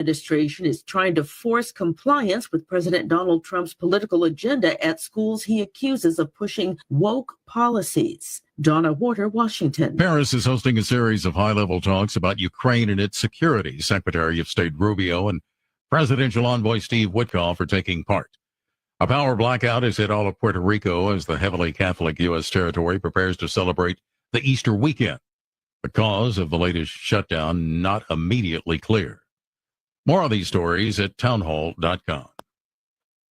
Administration is trying to force compliance with President Donald Trump's political agenda at schools he accuses of pushing woke policies. Donna Warder, Washington. Paris is hosting a series of high-level talks about Ukraine and its security. Secretary of State Rubio and Presidential Envoy Steve Witkoff are taking part. A power blackout has hit all of Puerto Rico as the heavily Catholic U.S. territory prepares to celebrate the Easter weekend. The cause of the latest shutdown not immediately clear. More on these stories at townhall.com.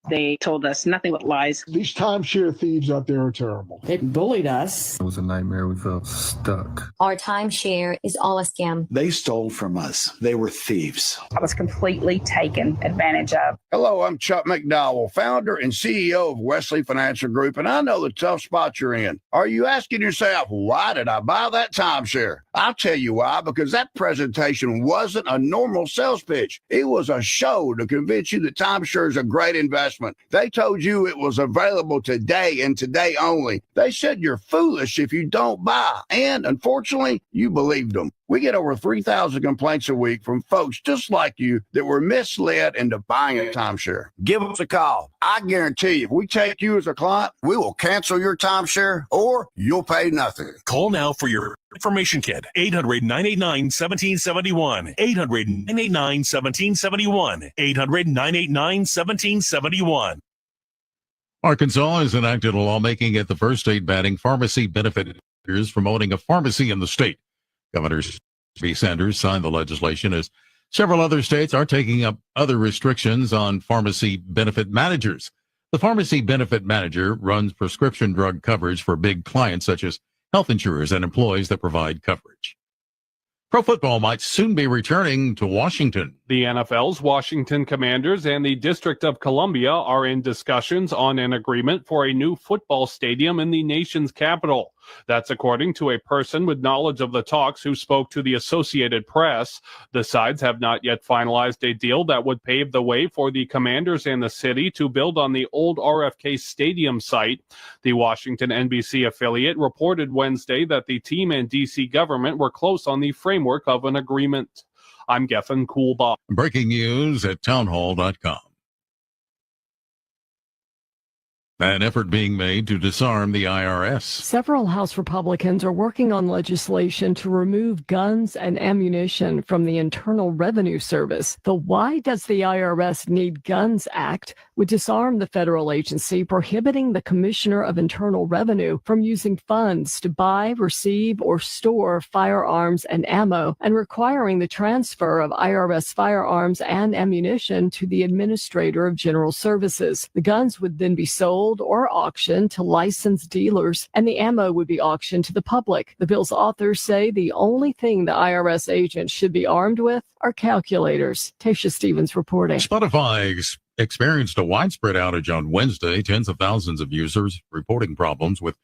They told us nothing but lies. These timeshare thieves out there are terrible. They bullied us. It was a nightmare. We felt stuck. Our timeshare is all a scam. They stole from us. They were thieves. I was completely taken advantage of. Hello, I'm Chuck McDowell, founder and CEO of Wesley Financial Group, and I know the tough spot you're in. Are you asking yourself, why did I buy that timeshare? I'll tell you why, because that presentation wasn't a normal sales pitch. It was a show to convince you that timeshare is a great investment. They told you it was available today and today only. They said you're foolish if you don't buy. And unfortunately, you believed them. We get over 3,000 complaints a week from folks just like you that were misled into buying a timeshare. Give us a call. I guarantee you, if we take you as a client, we will cancel your timeshare or you'll pay nothing. Call now for your information kit. 800-989-1771. 800-989-1771. 800-989-1771. Arkansas has enacted a law making it the first state banning pharmacy benefit from owning a pharmacy in the state. Governor B. Sanders signed the legislation as several other states are taking up other restrictions on pharmacy benefit managers. The pharmacy benefit manager runs prescription drug coverage for big clients such as health insurers and employees that provide coverage. Pro football might soon be returning to Washington. The NFL's Washington Commanders and the District of Columbia are in discussions on an agreement for a new football stadium in the nation's capital. That's according to a person with knowledge of the talks who spoke to the Associated Press. The sides have not yet finalized a deal that would pave the way for the Commanders and the city to build on the old RFK Stadium site. The Washington NBC affiliate reported Wednesday that the team and D.C. government were close on the framework of an agreement. I'm Geffen Coolbaugh. Breaking news at townhall.com. An effort being made to disarm the IRS. Several House Republicans are working on legislation to remove guns and ammunition from the Internal Revenue Service. The Why Does the IRS Need Guns Act would disarm the federal agency, prohibiting the Commissioner of Internal Revenue from using funds to buy, receive, or store firearms and ammo, and requiring the transfer of IRS firearms and ammunition to the Administrator of General Services. The guns would then be sold or auctioned to licensed dealers, and the ammo would be auctioned to the public. The bill's authors say the only thing the IRS agents should be armed with are calculators. Tasha Stevens reporting. Spotify experienced a widespread outage on Wednesday. Tens of thousands of users reporting problems with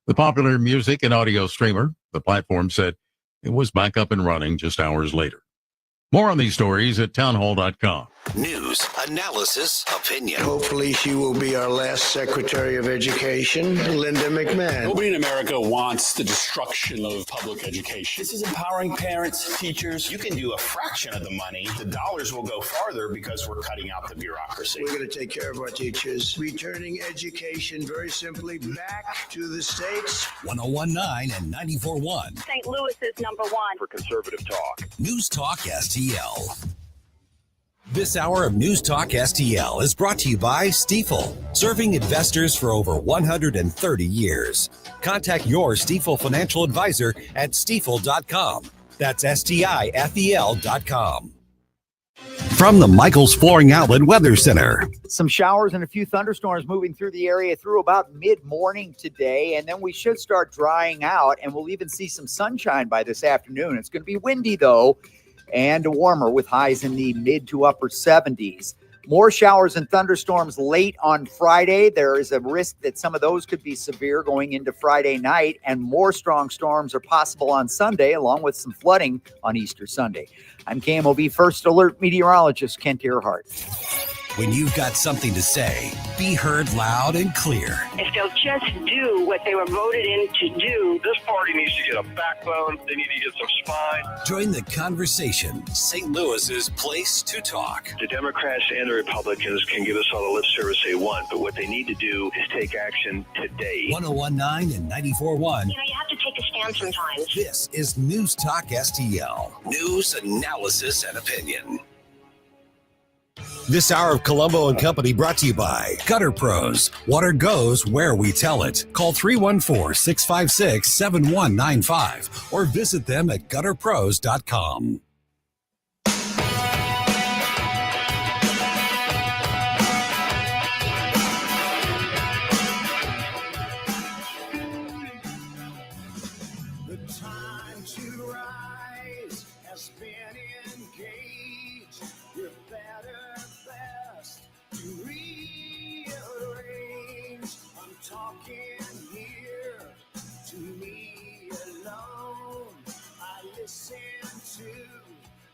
the popular music and audio streamer. The platform said it was back up and running just hours later. More on these stories at townhall.com. News, analysis, opinion. Hopefully she will be our last Secretary of Education, Linda McMahon. Nobody in America wants the destruction of public education. This is empowering parents, teachers. You can do a fraction of the money. The dollars will go farther because we're cutting out the bureaucracy. We're going to take care of our teachers. Returning education very simply back to the states. 101.9 and 94.1. St. Louis is #1 for conservative talk. News Talk STL. This hour of News Talk STL is brought to you by Stifel, serving investors for over 130 years. Contact your Stifel financial advisor at stifel.com. That's STIFEL.com. From the Michaels Flooring Outlet Weather Center. Some showers and a few thunderstorms moving through the area through about mid-morning today, and then we should start drying out, and we'll even see some sunshine by this afternoon. It's going to be windy, though, and warmer with highs in the mid to upper 70s. More showers and thunderstorms late on Friday. There is a risk that some of those could be severe going into Friday night, and more strong storms are possible on Sunday, along with some flooding on Easter Sunday. I'm KMOV First Alert meteorologist Kent Earhart. When you've got something to say, be heard loud and clear. If they'll just do what they were voted in to do. This party needs to get a backbone. They need to get some spine. Join the conversation. St. Louis's place to talk. The Democrats and the Republicans can give us all the lip service they want, but what they need to do is take action today. 101.9 and 94.1. You have to take a stand sometimes. This is News Talk STL. News, analysis, and opinion. This hour of Colombo and Company brought to you by Gutter Pros. Water goes where we tell it. Call 314-656-7195 or visit them at gutterpros.com. The time to rise has been engaged. You're better best to rearrange. I'm talking here to me alone. I listen to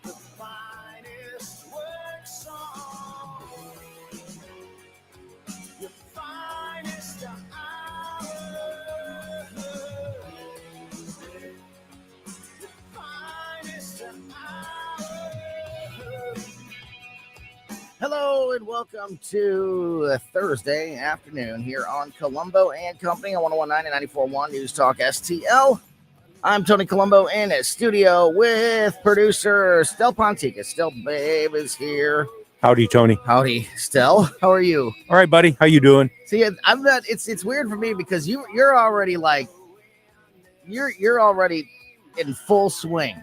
the finest work song. Your finest hour. Hello and welcome to a Thursday afternoon here on Colombo and Company on 101.9 and 94.1 News Talk STL. I'm Tony Colombo in a studio with producer Stel Pontica. Stel Babe is here. Howdy, Tony. Howdy, Stel. How are you? All right, buddy. How you doing? See, I'm not. It's weird for me because you're already like you're already in full swing.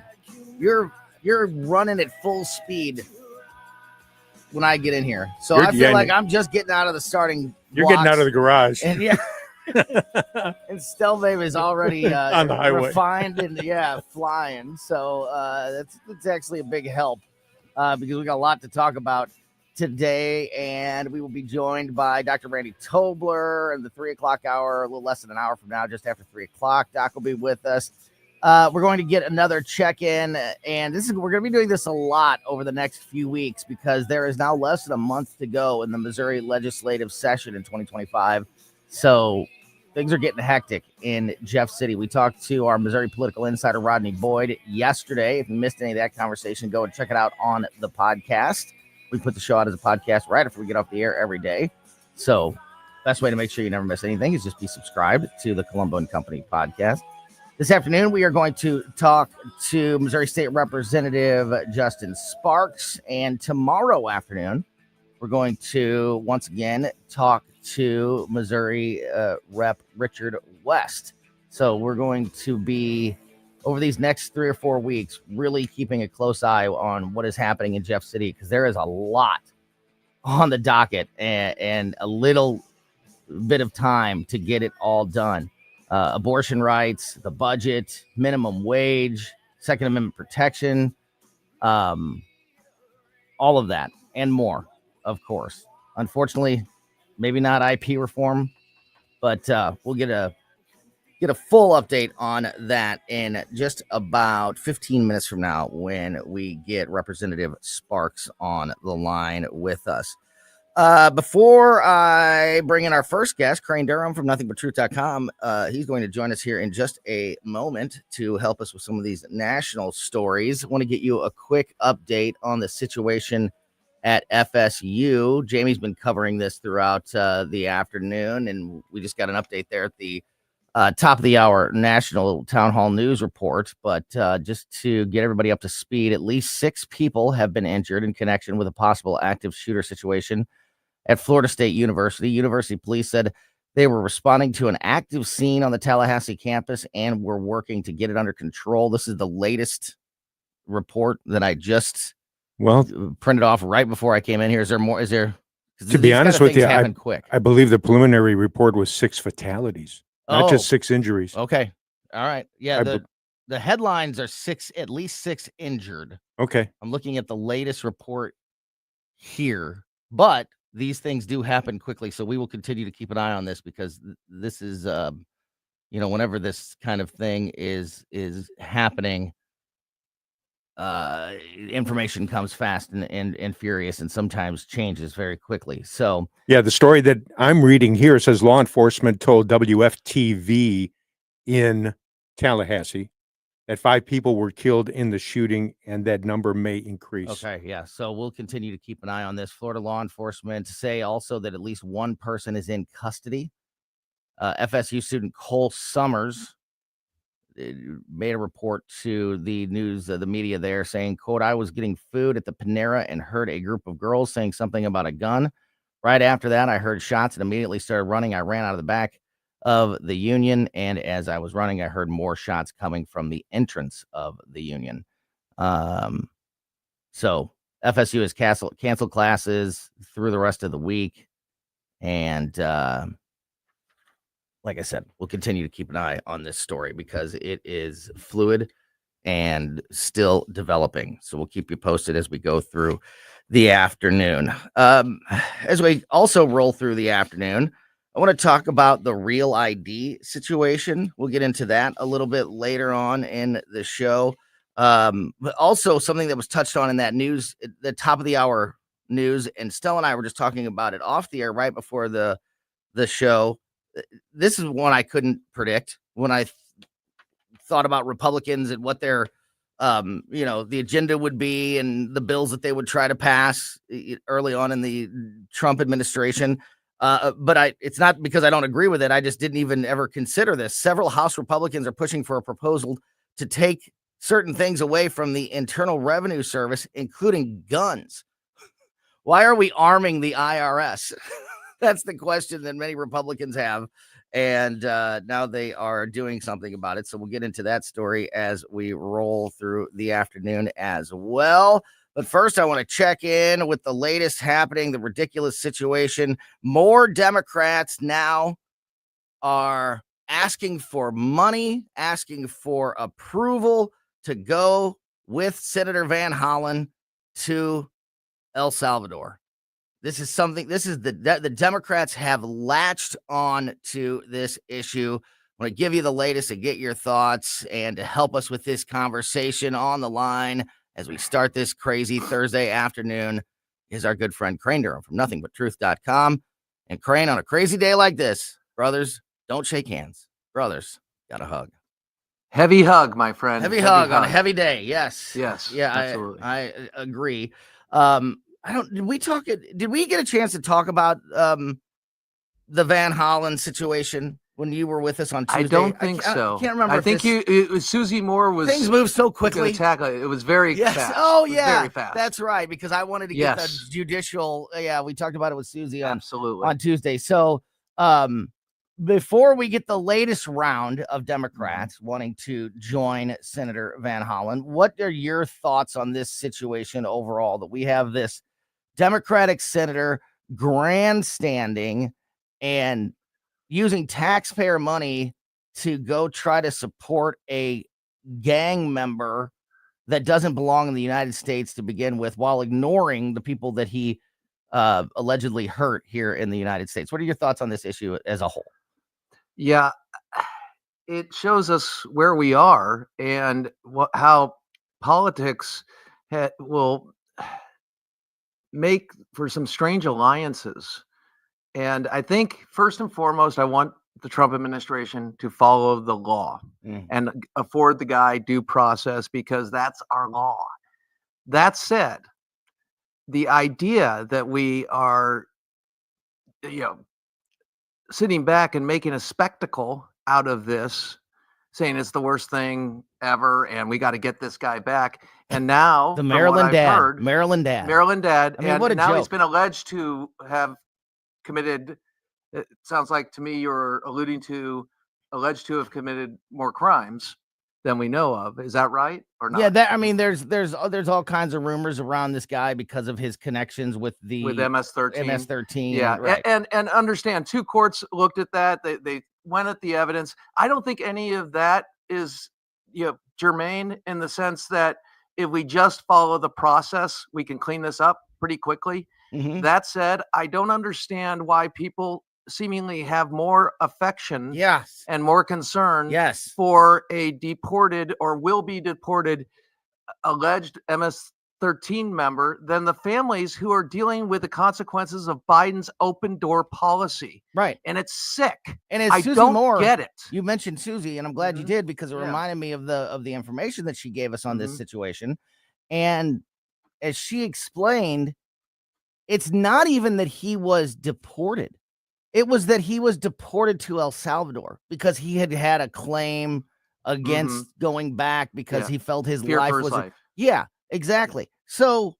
You're running at full speed when I get in here. So I feel like I'm just getting out of the starting You're blocks. getting out of the garage. And yeah. And Stel Babe is already on the highway. Refined and flying. So that's actually a big help because we got a lot to talk about today, and we will be joined by Dr. Randy Tobler in the 3 o'clock hour, a little less than an hour from now, just after 3 o'clock. Doc will be with us. We're going to get another check-in, and we're going to be doing this a lot over the next few weeks because there is now less than a month to go in the Missouri legislative session in 2025. So things are getting hectic in Jeff City. We talked to our Missouri political insider, Rodney Boyd, yesterday. If you missed any of that conversation, go and check it out on the podcast. We put the show out as a podcast right after we get off the air every day. So best way to make sure you never miss anything is just be subscribed to the Colombo and Company podcast. This afternoon, we are going to talk to Missouri State Representative Justin Sparks. And tomorrow afternoon, we're going to once again talk to Missouri Rep. Richard West. So we're going to be, over these next 3 or 4 weeks, really keeping a close eye on what is happening in Jeff City because there is a lot on the docket and a little bit of time to get it all done. Abortion rights, the budget, minimum wage, Second Amendment protection, all of that and more, of course. Unfortunately, maybe not IP reform, but we'll get a full update on that in just about 15 minutes from now when we get Representative Sparks on the line with us. Before I bring in our first guest, Crane Durham from NothingButTruth.com, he's going to join us here in just a moment to help us with some of these national stories. I want to get you a quick update on the situation at FSU. Jamie's been covering this throughout the afternoon, and we just got an update there at the top of the hour national town hall news report. But just to get everybody up to speed, at least 6 people have been injured in connection with a possible active shooter situation at Florida State University. University police said they were responding to an active scene on the Tallahassee campus and were working to get it under control. This is the latest report that I just printed off right before I came in here. Is there more? To be honest with you, quick. I believe the preliminary report was 6 fatalities, not just 6 injuries. Okay. All right. Yeah. The headlines are at least 6 injured. Okay. I'm looking at the latest report here, but these things do happen quickly. So we will continue to keep an eye on this because this is, whenever this kind of thing is happening, information comes fast and furious and sometimes changes very quickly. So yeah, the story that I'm reading here says law enforcement told WFTV in Tallahassee that 5 people were killed in the shooting and that number may increase. Okay, yeah. So we'll continue to keep an eye on this. Florida law enforcement say also that at least one person is in custody. FSU student Cole Summers made a report to the news, the media there, saying, quote, I was getting food at the Panera and heard a group of girls saying something about a gun. Right after that, I heard shots and immediately started running. I ran out of the back of the Union, and as I was running, I heard more shots coming from the entrance of the Union. So FSU has canceled classes through the rest of the week, and like I said, we'll continue to keep an eye on this story because it is fluid and still developing. So we'll keep you posted as we go through the afternoon. As we also roll through the afternoon, I want to talk about the Real ID situation. We'll get into that a little bit later on in the show. But also something that was touched on in that news, the top of the hour news, and Stella and I were just talking about it off the air right before the show. This is one I couldn't predict when I thought about Republicans and what their, the agenda would be and the bills that they would try to pass early on in the Trump administration. But it's not because I don't agree with it. I just didn't even ever consider this. Several House Republicans are pushing for a proposal to take certain things away from the Internal Revenue Service, including guns. Why are we arming the IRS? That's the question that many Republicans have. And now they are doing something about it. So we'll get into that story as we roll through the afternoon as well. But first, I want to check in with the latest happening, the ridiculous situation. More Democrats now are asking for money, asking for approval to go with Senator Van Hollen to El Salvador. This is the Democrats have latched on to this issue. I want to give you the latest and get your thoughts, and to help us with this conversation on the line as we start this crazy Thursday afternoon is our good friend Crane Durham from nothingbutTruth.com. And Crane, on a crazy day like this, brothers, don't shake hands. Brothers, got a hug. Heavy hug, my friend. Heavy hug on a heavy day. Yes. Yes. Yeah, absolutely. I agree. Did we get a chance to talk about the Van Hollen situation when you were with us on Tuesday? I don't think so. I can't remember. I think it was Susie Moore was. Things move so quickly. It was very fast. Oh, yeah. Very fast. That's right. Because I wanted to get the judicial. Yeah, we talked about it with Susie on Tuesday. So, before we get the latest round of Democrats wanting to join Senator Van Hollen, what are your thoughts on this situation overall? That we have this Democratic senator grandstanding and using taxpayer money to go try to support a gang member that doesn't belong in the United States to begin with, while ignoring the people that he allegedly hurt here in the United States. What are your thoughts on this issue as a whole? Yeah, it shows us where we are and how politics will make for some strange alliances. And I think first and foremost, I want the Trump administration to follow the law and afford the guy due process, because that's our law. That said, the idea that we are, sitting back and making a spectacle out of this, saying it's the worst thing ever and we got to get this guy back. And now the Maryland dad, Maryland dad. I mean, what a now joke. He's been alleged to have committed, it sounds like to me you're alluding to, alleged to have committed more crimes than we know of. Is that right or not? Yeah, there's all kinds of rumors around this guy because of his connections with MS-13. MS-13. Yeah, right. and understand, 2 courts looked at that. They went at the evidence. I don't think any of that is germane, in the sense that if we just follow the process, we can clean this up pretty quickly. Mm-hmm. That said, I don't understand why people seemingly have more affection and more concern for a deported or will be deported alleged MS-13 member than the families who are dealing with the consequences of Biden's open door policy. Right. And it's sick. And it's I Susie don't Moore. get it. You mentioned Susie, and I'm glad you did, because it reminded me of the information that she gave us on this situation. And as she explained, it's not even that he was deported. It was that he was deported to El Salvador because he had a claim against going back because he felt his Fear life for his was life. Yeah, exactly. So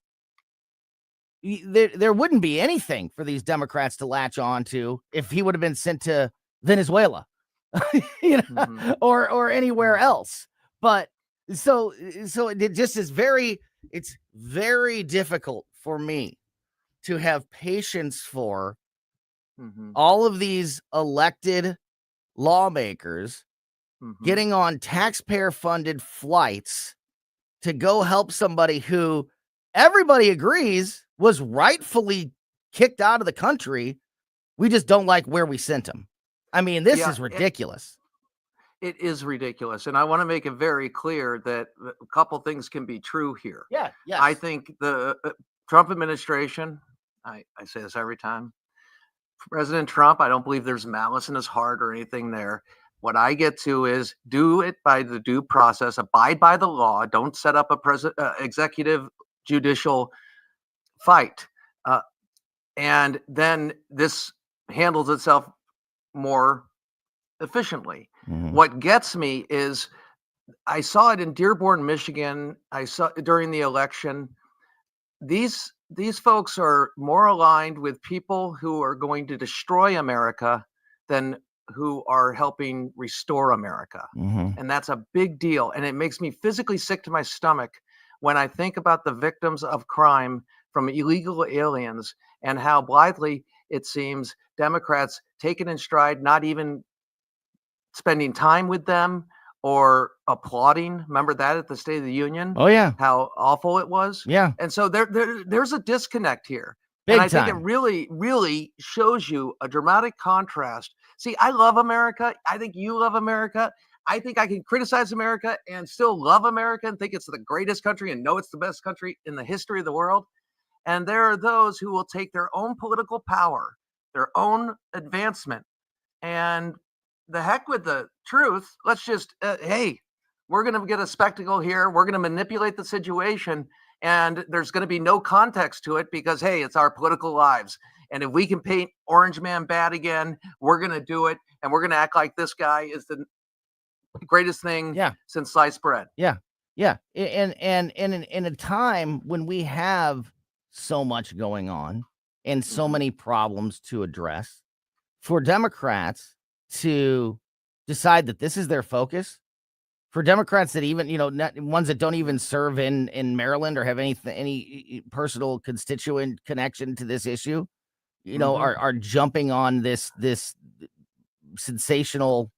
there wouldn't be anything for these Democrats to latch on to if he would have been sent to Venezuela, or anywhere else. But so it just is it's very difficult for me to have patience for all of these elected lawmakers getting on taxpayer funded flights to go help somebody who everybody agrees was rightfully kicked out of the country. We just don't like where we sent him. I mean, this is ridiculous. It is ridiculous. And I want to make it very clear that a couple things can be true here. Yeah. Yes. I think the Trump administration, I say this every time, President Trump, I don't believe there's malice in his heart or anything there. What I get to is do it by the due process, abide by the law. Don't set up a executive judicial fight. And then this handles itself more efficiently. What gets me is I saw it in Dearborn, Michigan. I saw during the election. These folks are more aligned with people who are going to destroy America than who are helping restore America. And that's a big deal. And it makes me physically sick to my stomach when I think about the victims of crime from illegal aliens and how blithely it seems Democrats take it in stride, not even spending time with them or applauding. Remember that at the State of the Union? Oh, yeah. How awful it was? Yeah. And so there's a disconnect here. Big and I time. think it really, really shows you a dramatic contrast. See, I love America. I think you love America. I think I can criticize America and still love America and think it's the greatest country and know it's the best country in the history of the world. And there are those who will take their own political power, their own advancement, and the heck with the truth. Let's just, hey, we're going to get a spectacle here. We're going to manipulate the situation. And there's going to be no context to it because, hey, it's our political lives. And if we can paint Orange Man bad again, we're going to do it. And we're going to act like this guy is the greatest thing since sliced bread. Yeah. Yeah. And in a time when we have so much going on and so many problems to address, for Democrats to decide that this is their focus, for Democrats that even, not ones that don't even serve in Maryland or have any personal constituent connection to this issue, are jumping on this sensational.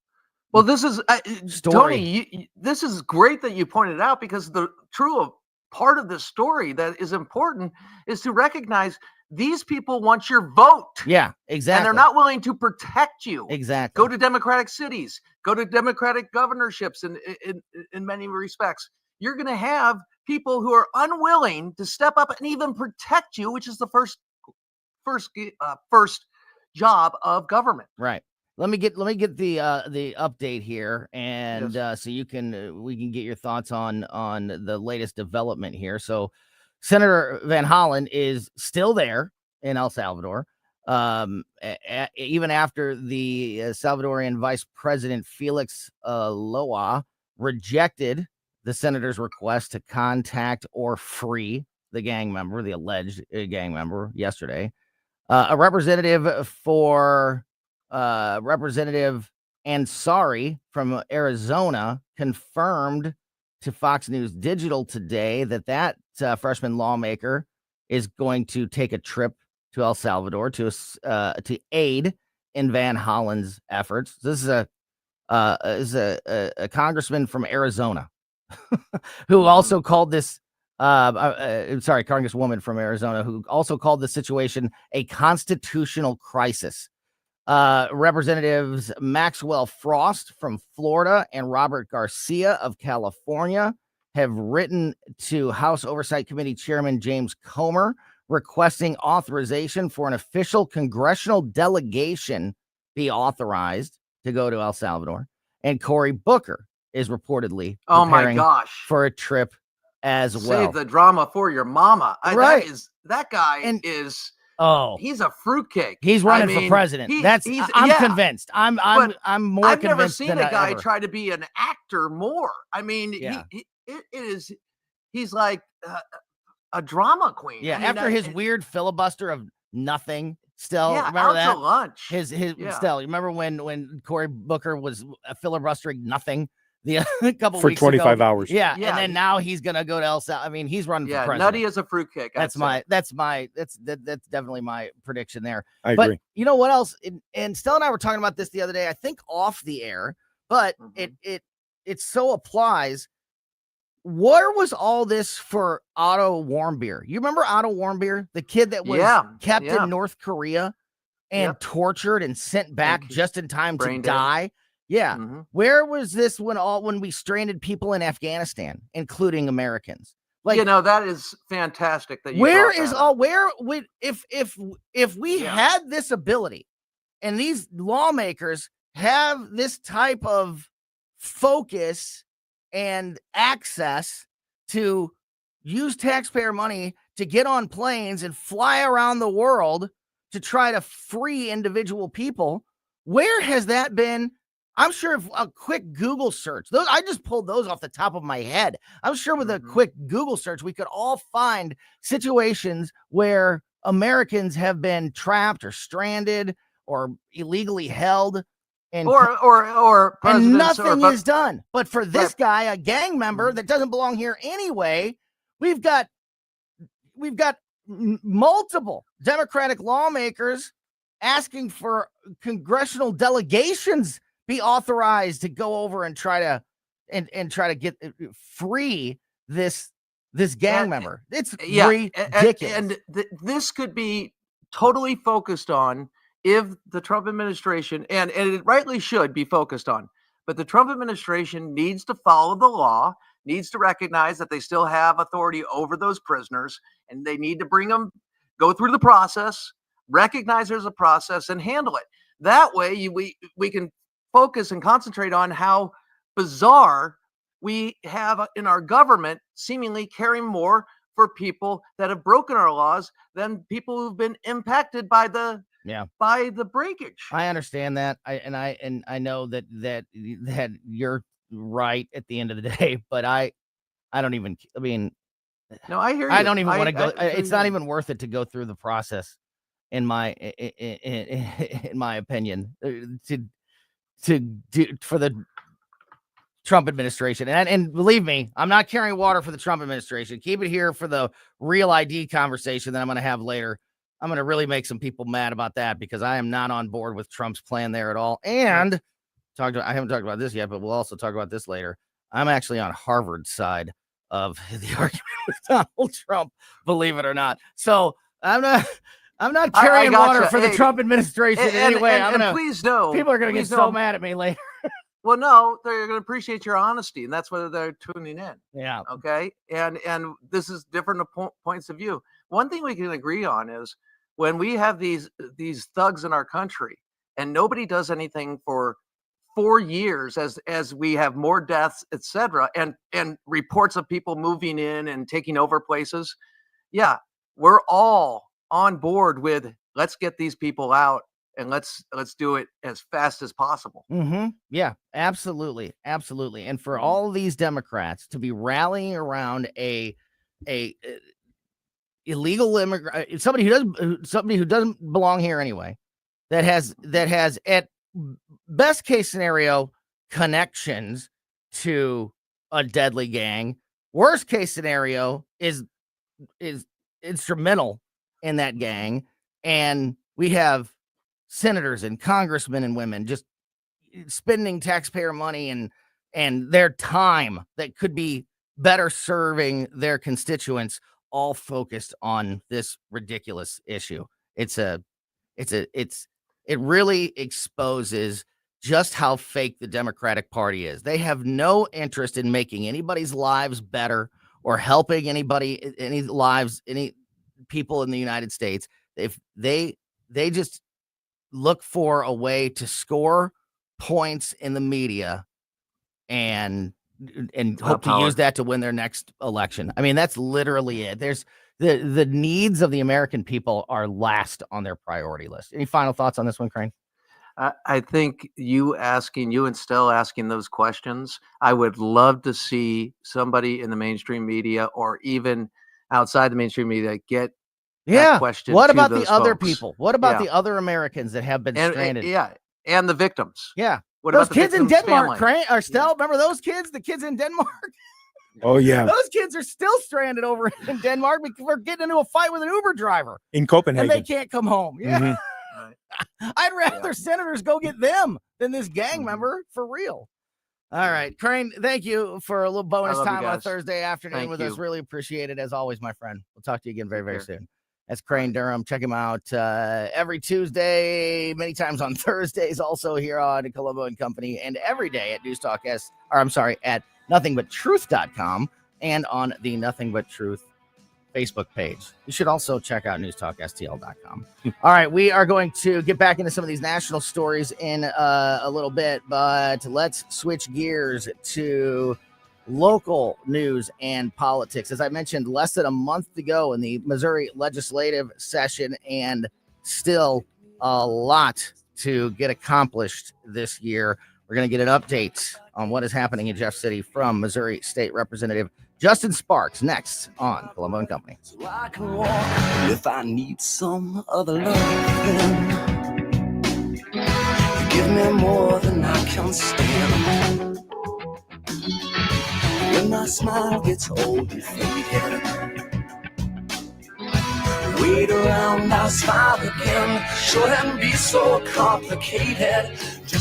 Well, this is story. Tony. This is great that you pointed out, because the true part of this story that is important is to recognize these people want your vote. Yeah, exactly. And they're not willing to protect you. Exactly. Go to Democratic cities, go to Democratic governorships in many respects. You're going to have people who are unwilling to step up and even protect you, which is the first job of government. Right. Let me get the update here, and so we can get your thoughts on the latest development here. So Senator Van Hollen is still there in El Salvador, even after the Salvadorian Vice President Felix Loa rejected the senator's request to contact or free the alleged gang member yesterday. A representative for Representative Ansari from Arizona confirmed to Fox News Digital today that freshman lawmaker is going to take a trip to El Salvador to aid in Van Hollen's efforts. This is a congressman from Arizona who also called this. Congresswoman from Arizona who also called the situation a constitutional crisis. Representatives Maxwell Frost from Florida and Robert Garcia of California have written to House Oversight Committee Chairman James Comer requesting authorization for an official congressional delegation be authorized to go to El Salvador. And Cory Booker is reportedly Oh my preparing gosh. for a trip as well. Save the drama for your mama. Right. That guy And- is Oh, he's a fruitcake. he's running for president. I'm convinced. I'm more I've convinced never seen than a guy ever. try to be an actor more. I mean, Yeah. he's like a drama queen. Yeah, I mean, after his weird filibuster of nothing. Still, yeah, remember out that? to lunch. His Yeah. still. You remember when Cory Booker was filibustering nothing a couple For weeks 25 ago? hours. Yeah, Yeah, and then now he's gonna go to El Salvador. I mean, he's running for Yeah, president. nutty as a fruitcake. That's definitely my prediction there. I But agree. you know what else? And Stella and I were talking about this the other day. I think off the air, but it so applies. Where was all this for Otto Warmbier? You remember Otto Warmbier, the kid that was kept in North Korea and tortured and sent back just in time to brain dead. die? Yeah. Where was this when we stranded people in Afghanistan, including Americans? Like, that is fantastic. That you where brought is that all up. where would if we had this ability and these lawmakers have this type of focus and access to use taxpayer money to get on planes and fly around the world to try to free individual people, where has that been? I'm sure if a quick Google search, I just pulled those off the top of my head. I'm sure with a quick Google search, we could all find situations where Americans have been trapped or stranded or illegally held. And or and presidents nothing or is done. But for this guy, a gang member that doesn't belong here anyway, we've got multiple Democratic lawmakers asking for congressional delegations be authorized to go over and try to get free this gang member. It's ridiculous. And this could be totally focused on if the Trump administration, and it rightly should be focused on, but the Trump administration needs to follow the law, needs to recognize that they still have authority over those prisoners, and they need to go through the process, recognize there's a process, and handle it. That way, we can focus and concentrate on how bizarre we have in our government, seemingly caring more for people that have broken our laws than people who've been impacted by the breakage. I understand that. I know that you're right at the end of the day, but I don't even, I mean, no, I hear you. I don't even want to go. It's not even worth it to go through the process in my opinion for the Trump administration. And believe me, I'm not carrying water for the Trump administration. Keep it here for the real ID conversation that I'm going to have later. I'm going to really make some people mad about that because I am not on board with Trump's plan there at all. And I haven't talked about this yet, but we'll also talk about this later. I'm actually on Harvard's side of the argument with Donald Trump, believe it or not. So I'm not carrying water for the Trump administration in any way. Please know, people are going to get so mad at me later. Well, no, they're going to appreciate your honesty, and that's why they're tuning in. Yeah. Okay. And this is different points of view. One thing we can agree on is when we have these thugs in our country, and nobody does anything for 4 years, as we have more deaths, etc., and reports of people moving in and taking over places. Yeah, we're all on board with let's get these people out. And let's do it as fast as possible. Yeah, absolutely. And for all these Democrats to be rallying around a illegal immigrant, somebody who doesn't belong here anyway, that has at best case scenario connections to a deadly gang. Worst case scenario is instrumental in that gang, and we have senators and congressmen and women just spending taxpayer money and their time that could be better serving their constituents, all focused on this ridiculous issue. It really exposes just how fake the Democratic Party is. They have no interest in making anybody's lives better or helping anybody, any lives, any people in the United States. If they just look for a way to score points in the media and hope to use that to win their next election. I mean, that's literally it. There's the needs of the American people are last on their priority list. Any final thoughts on this one, Crane? I think you and Stell asking those questions, I would love to see somebody in the mainstream media or even outside the mainstream media get that question. What to about those the other folks. people? What about Yeah. the other Americans that have been stranded? And the victims. Yeah. What Those about the kids in victims' Denmark, family? Crane, or Stell, remember those kids? The kids in Denmark? Oh, yeah. Those kids are still stranded over in Denmark because we're getting into a fight with an Uber driver. In Copenhagen. And they can't come home. Yeah. Mhm. I'd rather senators go get them than this gang member, for real. All right, Crane, thank you for a little bonus love you time on a guys. Thursday afternoon Thank with you. us. Really appreciate it, as always, my friend. We'll talk to you again very, very soon. That's Crane Durham. Check him out every Tuesday, many times on Thursdays, also here on Colombo and Company, and every day at at nothingbuttruth.com and on the Nothing But Truth Facebook page. You should also check out newstalkstl.com. All right, we are going to get back into some of these national stories in a little bit, but let's switch gears to local news and politics. As I mentioned, less than a month to go in the Missouri legislative session, and still a lot to get accomplished this year. We're going to get an update on what is happening in Jeff City from Missouri State Representative Justin Sparks next on Colombo and Company. So I can walk if I need some other love, then you give me more than I can stand. When my smile gets old and faded, wait around, I'll smile again. Shouldn't be so complicated.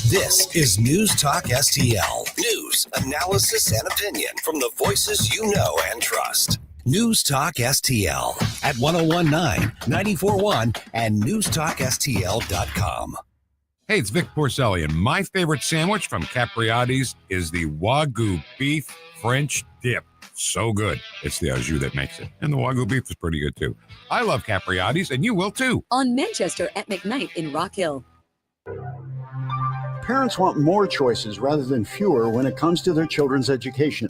This is News Talk STL. News, analysis, and opinion from the voices you know and trust. News Talk STL at 1019, 941, and newstalkstl.com. Hey, it's Vic Porcelli, and my favorite sandwich from Capriati's is the Wagyu beef French dip. So good. It's the au jus that makes it. And the Wagyu beef is pretty good, too. I love Capriati's, and you will, too. On Manchester at McKnight in Rock Hill. Parents want more choices rather than fewer when it comes to their children's education.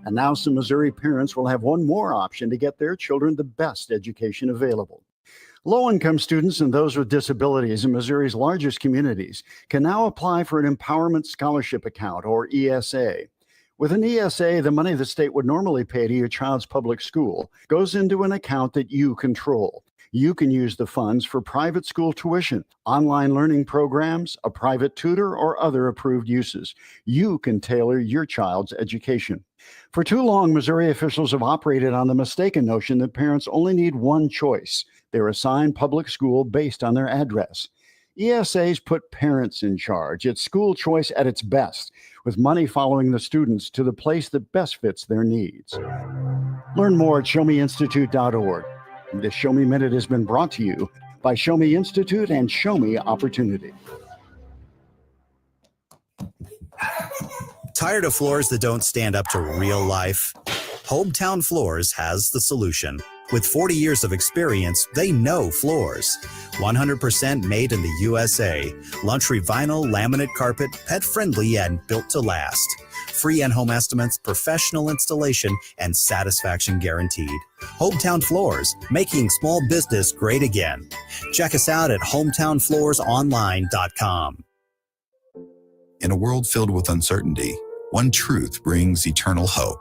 And now some Missouri parents will have one more option to get their children the best education available. Low-income students and those with disabilities in Missouri's largest communities can now apply for an Empowerment Scholarship Account, or ESA. With an ESA, the money the state would normally pay to your child's public school goes into an account that you control. You can use the funds for private school tuition, online learning programs, a private tutor, or other approved uses. You can tailor your child's education. For too long, Missouri officials have operated on the mistaken notion that parents only need one choice. They're assigned public school based on their address. ESAs put parents in charge. It's school choice at its best, with money following the students to the place that best fits their needs. Learn more at showmeinstitute.org. This Show Me Minute has been brought to you by Show Me Institute and Show Me Opportunity. Tired of floors that don't stand up to real life? Hometown Floors has the solution. With 40 years of experience, they know floors. 100% made in the USA. Luxury vinyl, laminate carpet, pet-friendly, and built to last. Free in-home estimates, professional installation, and satisfaction guaranteed. Hometown Floors, making small business great again. Check us out at hometownfloorsonline.com. In a world filled with uncertainty, one truth brings eternal hope.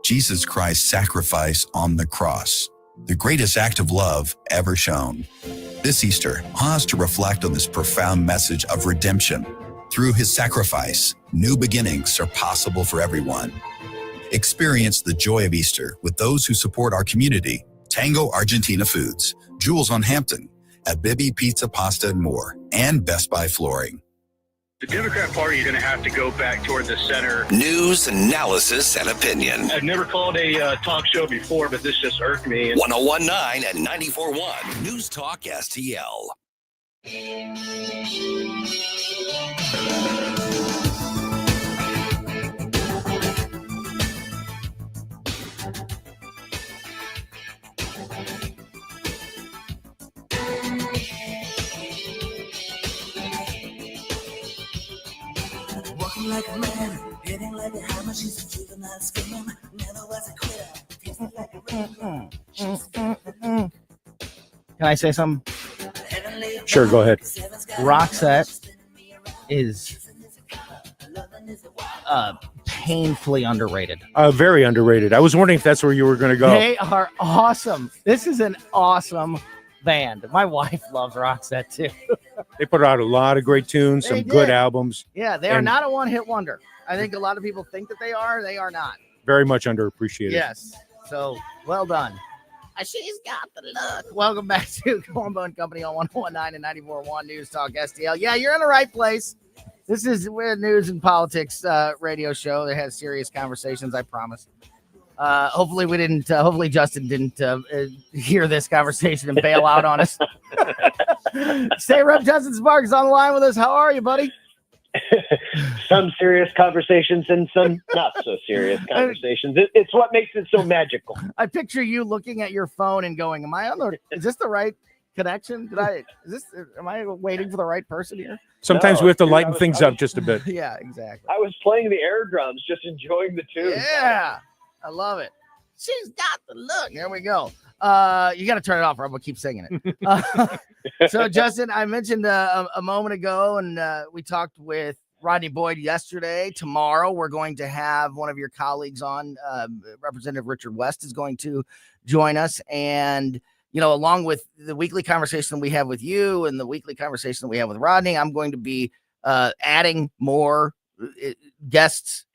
Jesus Christ's sacrifice on the cross, the greatest act of love ever shown. This Easter, pause to reflect on this profound message of redemption. Through his sacrifice, new beginnings are possible for everyone. Experience the joy of Easter with those who support our community. Tango Argentina Foods, Jules on Hampton, Abibi Pizza, Pasta, and more, and Best Buy Flooring. The Democrat Party is going to have to go back toward the center. News, analysis, and opinion. I've never called a talk show before, but this just irked me. 1019 and 94.1 News Talk STL. Walking like a man, hitting like a hammer. She's a juvenile scam. Never was a quitter. Tasted like a rainbow. Can I say something? Sure, go ahead. Roxette is painfully underrated. Very underrated. I was wondering if that's where you were going to go. They are awesome. This is an awesome band. My wife loves Roxette too. They put out a lot of great tunes, some good albums. Yeah, they are not a one-hit wonder. I think a lot of people think that they are. They are not. Very much underappreciated. Yes. So, well done. She's got the look. Welcome back to Colombo Company on 101.9 and 94.1 News Talk STL. Yeah, you're in the right place. This is a news and politics radio show that has serious conversations, I promise. Hopefully Justin didn't hear this conversation and bail out on us. State Rep Justin Sparks on the line with us. How are you, buddy? Some serious conversations and some not so serious conversations. It's what makes it so magical. I picture you looking at your phone and going, is this the right connection? Am I waiting for the right person here? Sometimes we have to lighten things up just a bit. Yeah, exactly. I was playing the air drums, just enjoying the tune. Yeah, I love it. She's got the look. There we go. You got to turn it off, or I'm going to keep singing it. So, Justin, I mentioned a moment ago, and we talked with Rodney Boyd yesterday. Tomorrow, we're going to have one of your colleagues on. Representative Richard West is going to join us. And, along with the weekly conversation we have with you and the weekly conversation we have with Rodney, I'm going to be adding more guests,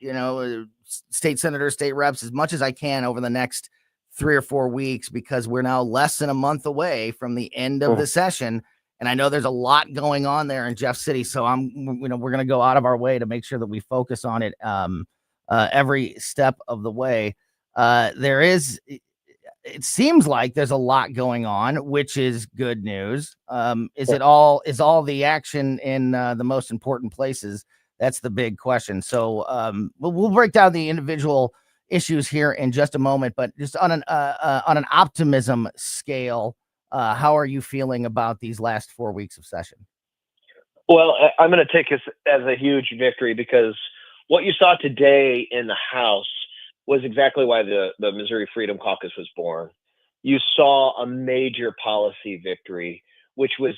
state senators, state reps, as much as I can over the next 3 or 4 weeks, because we're now less than a month away from the end of the session. And I know there's a lot going on there in Jeff City. So we're going to go out of our way to make sure that we focus on it every step of the way. It seems like there's a lot going on, which is good news. Is all the action in the most important places? That's the big question. So we'll break down the individual issues here in just a moment, but just on an optimism scale, how are you feeling about these last 4 weeks of session? Well, I'm going to take this as a huge victory, because what you saw today in the House was exactly why the Missouri Freedom Caucus was born. You saw a major policy victory, which was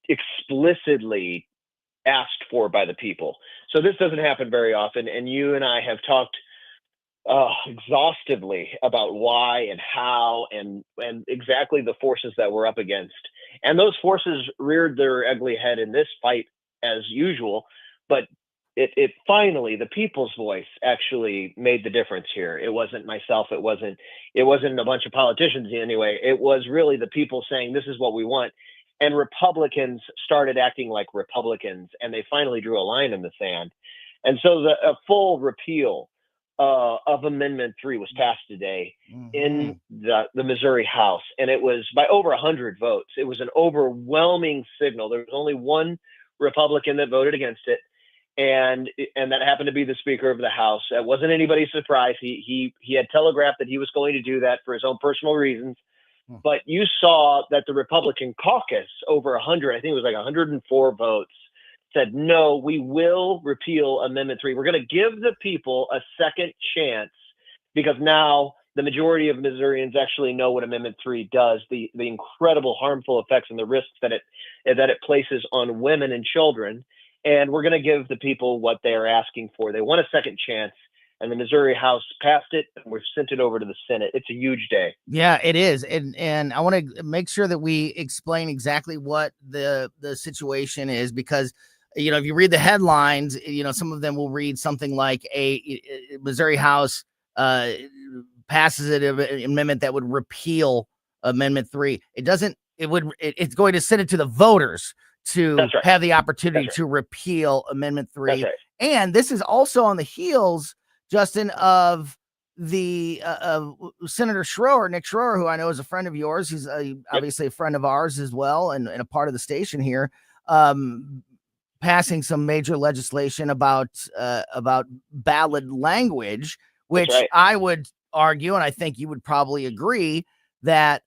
explicitly asked for by the people. So this doesn't happen very often. And you and I have talked exhaustively about why and how and exactly the forces that we're up against. And those forces reared their ugly head in this fight as usual, but it finally, the people's voice actually made the difference here. It wasn't myself. It wasn't a bunch of politicians anyway. It was really the people saying, this is what we want. And Republicans started acting like Republicans, and they finally drew a line in the sand. And so a full repeal of Amendment 3 was passed today in the Missouri House, and it was by over 100 votes. It was an overwhelming signal. There was only one Republican that voted against it, and that happened to be the Speaker of the House. It wasn't anybody's surprise. He had telegraphed that he was going to do that for his own personal reasons. But you saw that the Republican caucus, over 100, I think it was like 104 votes, said, no, we will repeal Amendment 3. We're going to give the people a second chance, because now the majority of Missourians actually know what Amendment 3 does, the incredible harmful effects and the risks that it places on women and children. And we're going to give the people what they're asking for. They want a second chance. And the Missouri House passed it, and we've sent it over to the Senate. It's a huge day. Yeah, it is. And I want to make sure that we explain exactly what the situation is, because, if you read the headlines, some of them will read something like a Missouri House passes an amendment that would repeal Amendment 3. It doesn't. It's going to send it to the voters to have the opportunity to repeal Amendment 3. That's right. And this is also on the heels, Justin, of the Senator Schroer, Nick Schroer, who I know is a friend of yours. He's obviously a friend of ours as well, and a part of the station here. passing some major legislation about ballot language, which right. I would argue, and I think you would probably agree, that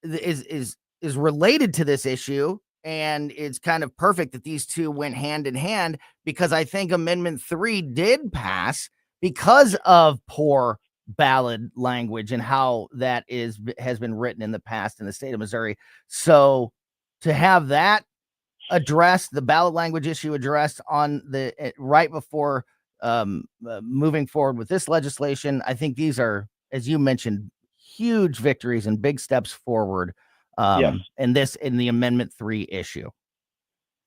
is related to this issue. And it's kind of perfect that these two went hand in hand, because I think Amendment 3 did pass because of poor ballot language and how that has been written in the past in the state of Missouri. So to have that addressed, the ballot language issue addressed on the right before moving forward with this legislation, I think these are, as you mentioned, huge victories and big steps forward Yes. in the Amendment 3 issue.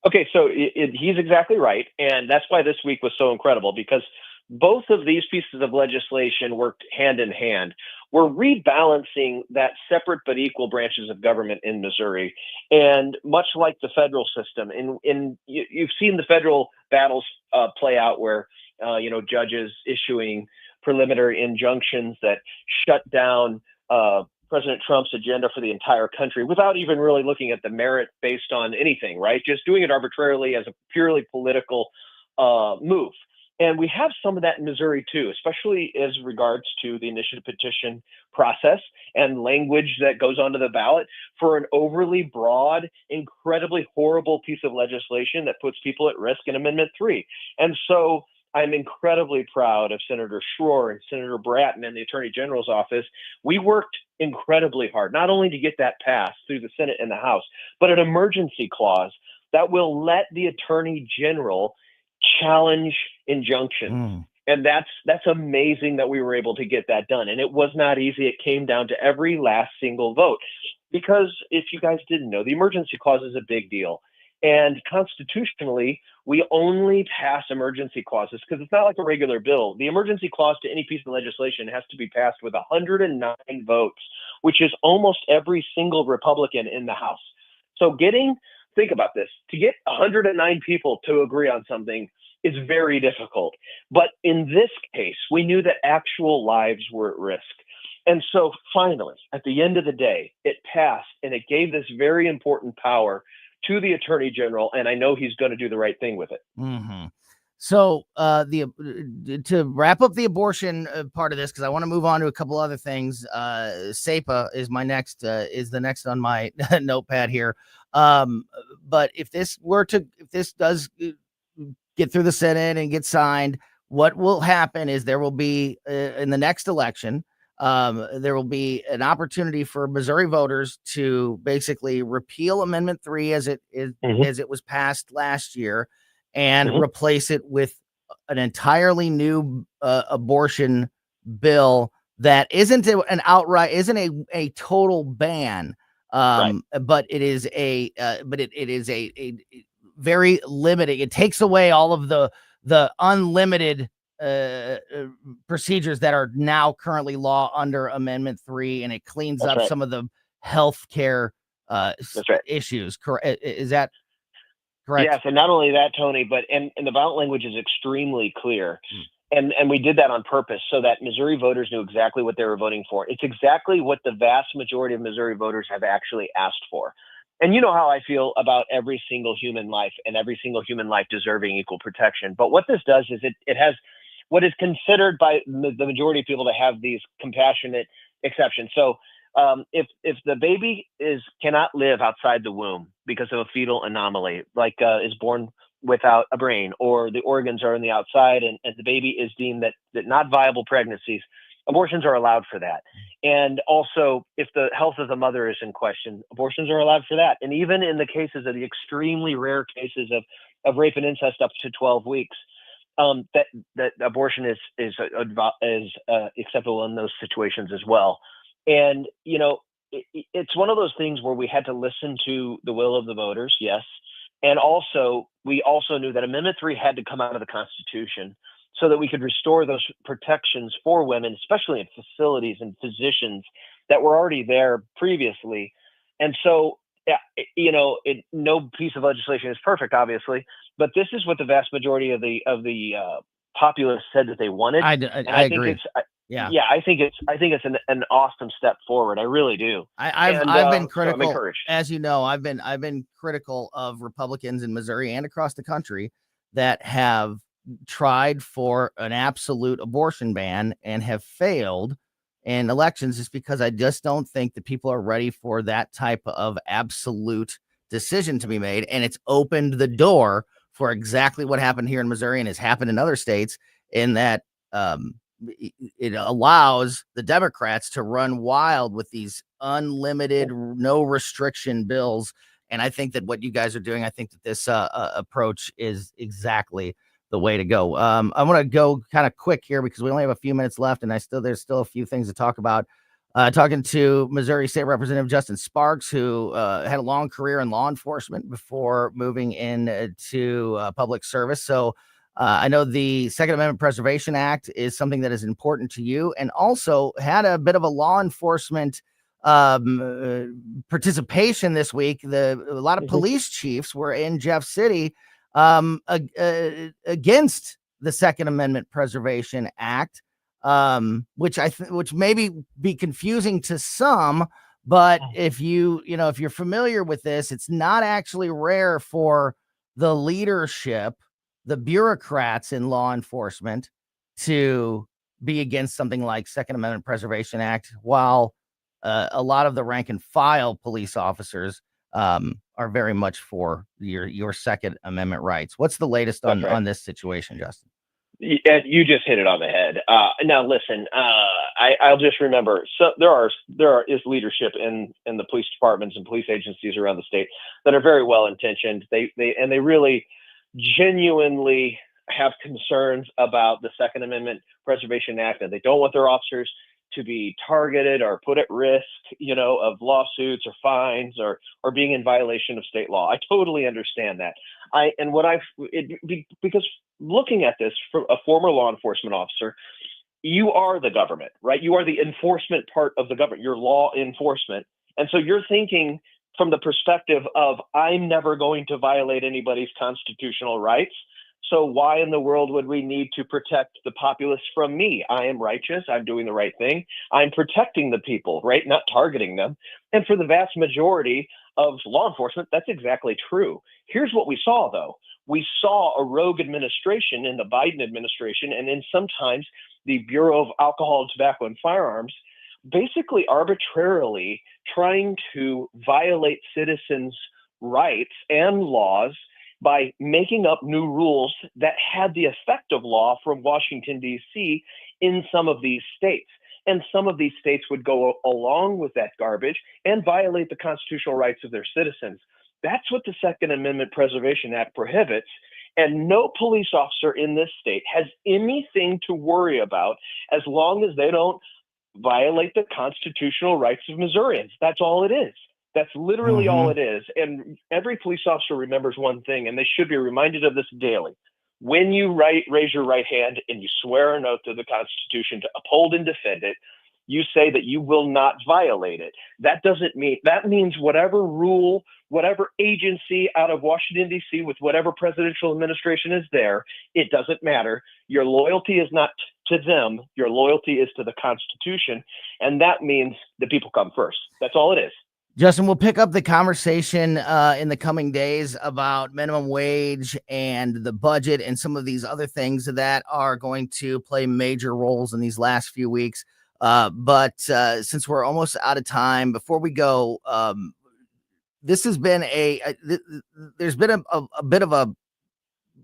Okay, so he's exactly right, and that's why this week was so incredible, because both of these pieces of legislation worked hand in hand. We're rebalancing that separate but equal branches of government in Missouri, and much like the federal system, you've seen the federal battles play out where judges issuing preliminary injunctions that shut down President Trump's agenda for the entire country without even really looking at the merit based on anything, right? Just doing it arbitrarily as a purely political move. And we have some of that in Missouri too, especially as regards to the initiative petition process and language that goes onto the ballot for an overly broad, incredibly horrible piece of legislation that puts people at risk in Amendment 3. And so I'm incredibly proud of Senator Schroer and Senator Bratton and the Attorney General's office. We worked incredibly hard, not only to get that passed through the Senate and the House, but an emergency clause that will let the Attorney General challenge injunctions. And that's amazing that we were able to get that done. And it was not easy. It came down to every last single vote. Because if you guys didn't know, the emergency clause is a big deal. And constitutionally, we only pass emergency clauses because it's not like a regular bill. The emergency clause to any piece of legislation has to be passed with 109 votes, which is almost every single Republican in the House. So think about this, to get 109 people to agree on something is very difficult. But in this case, we knew that actual lives were at risk. And so finally, at the end of the day, it passed, and it gave this very important power to the Attorney General, and I know he's going to do the right thing with it. Mm-hmm. So to wrap up the abortion part of this, because I want to move on to a couple other things. SEPA is the next on my notepad here. But if this does get through the Senate and get signed, what will happen is there will be in the next election, there will be an opportunity for Missouri voters to basically repeal Amendment 3 as it was passed last year, and replace it with an entirely new abortion bill that isn't a total ban, but it is a very limited. It takes away all of the unlimited procedures that are now currently law under Amendment 3, and it cleans up some of the health care issues. Correct? Is that correct? Yes, and not only that, Tony, but and the ballot language is extremely clear. And we did that on purpose so that Missouri voters knew exactly what they were voting for. It's exactly what the vast majority of Missouri voters have actually asked for. And you know how I feel about every single human life and every single human life deserving equal protection. But what this does is it has what is considered by the majority of people to have these compassionate exceptions. So if the baby cannot live outside the womb because of a fetal anomaly, like is born without a brain, or the organs are on the outside and the baby is deemed that not viable pregnancies, abortions are allowed for that. And also, if the health of the mother is in question, abortions are allowed for that. And even in the cases of the extremely rare cases of rape and incest up to 12 weeks, that abortion is acceptable in those situations as well. And it's one of those things where we had to listen to the will of the voters, yes. And also, we also knew that Amendment 3 had to come out of the Constitution so that we could restore those protections for women, especially in facilities and physicians that were already there previously. And so, no piece of legislation is perfect, obviously, but this is what the vast majority of the populace said that they wanted. I agree. yeah, I think it's an awesome step forward. I really do. I've been So critical, I'm encouraged. as you know, I've been critical of Republicans in Missouri and across the country that have tried for an absolute abortion ban and have failed in elections, just because I just don't think that people are ready for that type of absolute decision to be made. And it's opened the door for exactly what happened here in Missouri and has happened in other states, in that it allows the Democrats to run wild with these unlimited, no restriction bills. And I think that what you guys are doing, I think that this approach is exactly the way to go. I want to go kind of quick here because we only have a few minutes left, and there's still a few things to talk about. Talking to Missouri State Representative Justin Sparks, who had a long career in law enforcement before moving into public service. So I know the Second Amendment Preservation Act is something that is important to you, and also had a bit of a law enforcement participation this week. A lot of police chiefs were in Jeff City against the Second Amendment Preservation Act, which maybe be confusing to some, but if you're familiar with this, it's not actually rare for the leadership, the bureaucrats in law enforcement, to be against something like Second Amendment Preservation Act, while a lot of the rank and file police officers are very much for your Second Amendment rights. What's the latest on this situation, Justin? You just hit it on the head. Now, listen, I'll just remember. So there is leadership in the police departments and police agencies around the state that are very well intentioned. They really genuinely have concerns about the Second Amendment Preservation Act, and they don't want their officers to be targeted or put at risk, of lawsuits or fines or being in violation of state law. I totally understand that. Because looking at this from a former law enforcement officer, you are the government, right? You are the enforcement part of the government. You're law enforcement. And so you're thinking from the perspective of, I'm never going to violate anybody's constitutional rights. So why in the world would we need to protect the populace from me? I am righteous. I'm doing the right thing. I'm protecting the people, right? Not targeting them. And for the vast majority of law enforcement, that's exactly true. Here's what we saw, though. We saw a rogue administration in the Biden administration, and in sometimes the Bureau of Alcohol, Tobacco, and Firearms, basically arbitrarily trying to violate citizens' rights and laws by making up new rules that had the effect of law from Washington, D.C. in some of these states. And some of these states would go along with that garbage and violate the constitutional rights of their citizens. That's what the Second Amendment Preservation Act prohibits. And no police officer in this state has anything to worry about as long as they don't violate the constitutional rights of Missourians. That's all it is. That's literally all it is. And every police officer remembers one thing, and they should be reminded of this daily. When you raise your right hand and you swear an oath to the Constitution to uphold and defend it, you say that you will not violate it. That means whatever rule, whatever agency out of Washington, D.C., with whatever presidential administration is there, it doesn't matter. Your loyalty is not to them. Your loyalty is to the Constitution. And that means the people come first. That's all it is. Justin, we'll pick up the conversation in the coming days about minimum wage and the budget and some of these other things that are going to play major roles in these last few weeks. But since we're almost out of time, before we go, this has been there's been a bit of a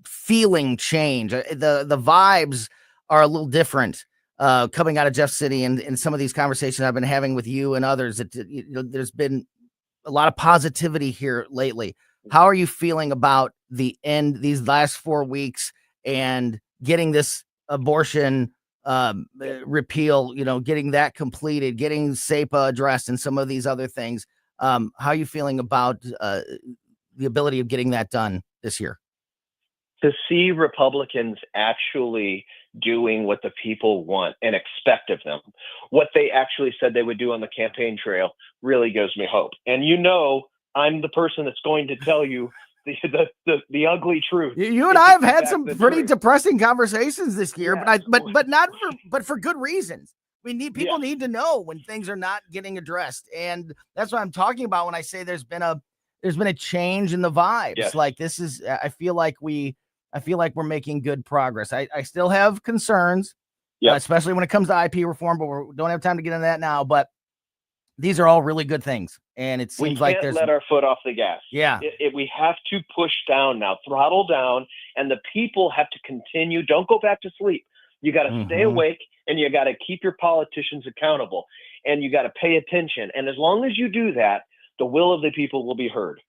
feeling change. The vibes are a little different coming out of Jeff City, and some of these conversations I've been having with you and others. There's been a lot of positivity here lately. How are you feeling about the end, these last 4 weeks, and getting this abortion repeal, getting that completed, getting SEPA addressed, and some of these other things? How are you feeling about the ability of getting that done this year? To see Republicans actually doing what the people want and expect of them, what they actually said they would do on the campaign trail, really gives me hope. And I'm the person that's going to tell you the ugly truth. You and It's I have in had fact some the pretty truth. depressing conversations this year, Yes. but for good reasons. People need to know when things are not getting addressed, and that's what I'm talking about when I say there's been a change in the vibes. Yes. Like this is, I feel like we're making good progress. I still have concerns, especially when it comes to IP reform, but we don't have time to get into that now. But these are all really good things, and it seems like We there's can't let our foot off the gas. Yeah. We have to push down now, throttle down, and the people have to continue. Don't go back to sleep. You got to stay awake, and you got to keep your politicians accountable, and you got to pay attention. And as long as you do that, the will of the people will be heard.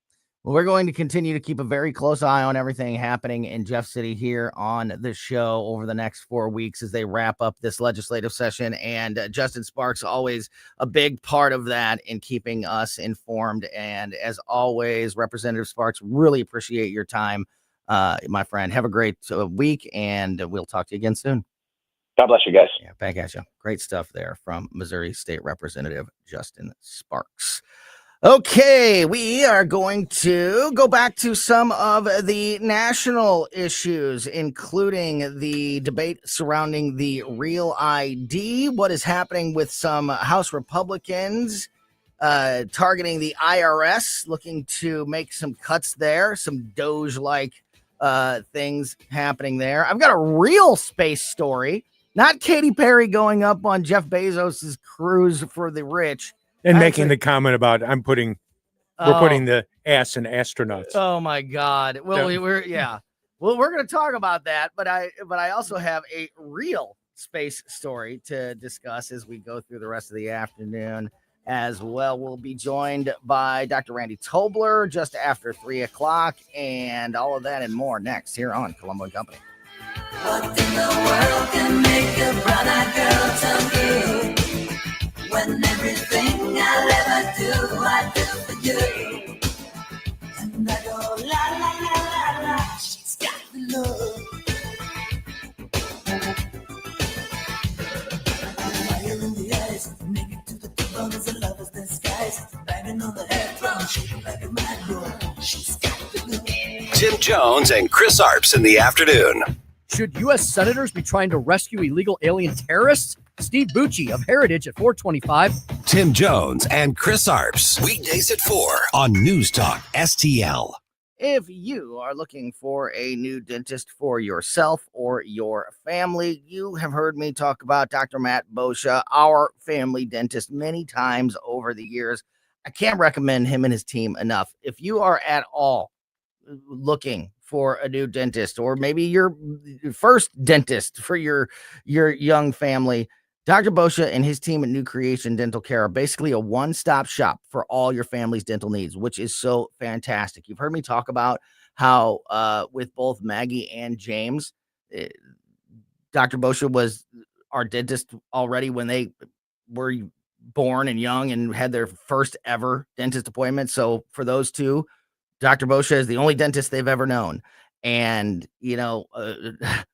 Well, we're going to continue to keep a very close eye on everything happening in Jeff City here on the show over the next 4 weeks as they wrap up this legislative session. And Justin Sparks, always a big part of that in keeping us informed. And as always, Representative Sparks, really appreciate your time, my friend. Have a great week, and we'll talk to you again soon. God bless you guys. Yeah, back at you. Great stuff there from Missouri State Representative Justin Sparks. Okay, we are going to go back to some of the national issues, including the debate surrounding the Real ID, what is happening with some House Republicans targeting the IRS, looking to make some cuts there, some Doge-like things happening there. I've got a real space story, not Katy Perry going up on Jeff Bezos's cruise for the rich. And making the comment about we're putting the ass in astronauts. Oh my God. Well, we're going to talk about that, but I also have a real space story to discuss as we go through the rest of the afternoon as well. We'll be joined by Dr. Randy Tobler just after 3:00, and all of that and more next here on Colombo Company. What in the world can make a brother girl turn blue? When everything I'll ever do, I do for you. And I go la la la la la, she's got the love. Fire in the eyes, naked to the bone as a lover's disguise. Banging on the head drum, shaking like a mad bull. She's got the love. Tim Jones and Chris Arps in the afternoon. Should U.S. senators be trying to rescue illegal alien terrorists? Steve Bucci of Heritage at 425. Tim Jones and Chris Arps. Weekdays at 4 on News Talk STL. If you are looking for a new dentist for yourself or your family, you have heard me talk about Dr. Matt Boscia, our family dentist, many times over the years. I can't recommend him and his team enough. If you are at all looking for a new dentist, or maybe your first dentist for your young family, Dr. Boscia and his team at New Creation Dental Care are basically a one-stop shop for all your family's dental needs, which is so fantastic. You've heard me talk about how with both Maggie and James, Dr. Boscia was our dentist already when they were born and young and had their first ever dentist appointment. So for those two, Dr. Boscia is the only dentist they've ever known. And,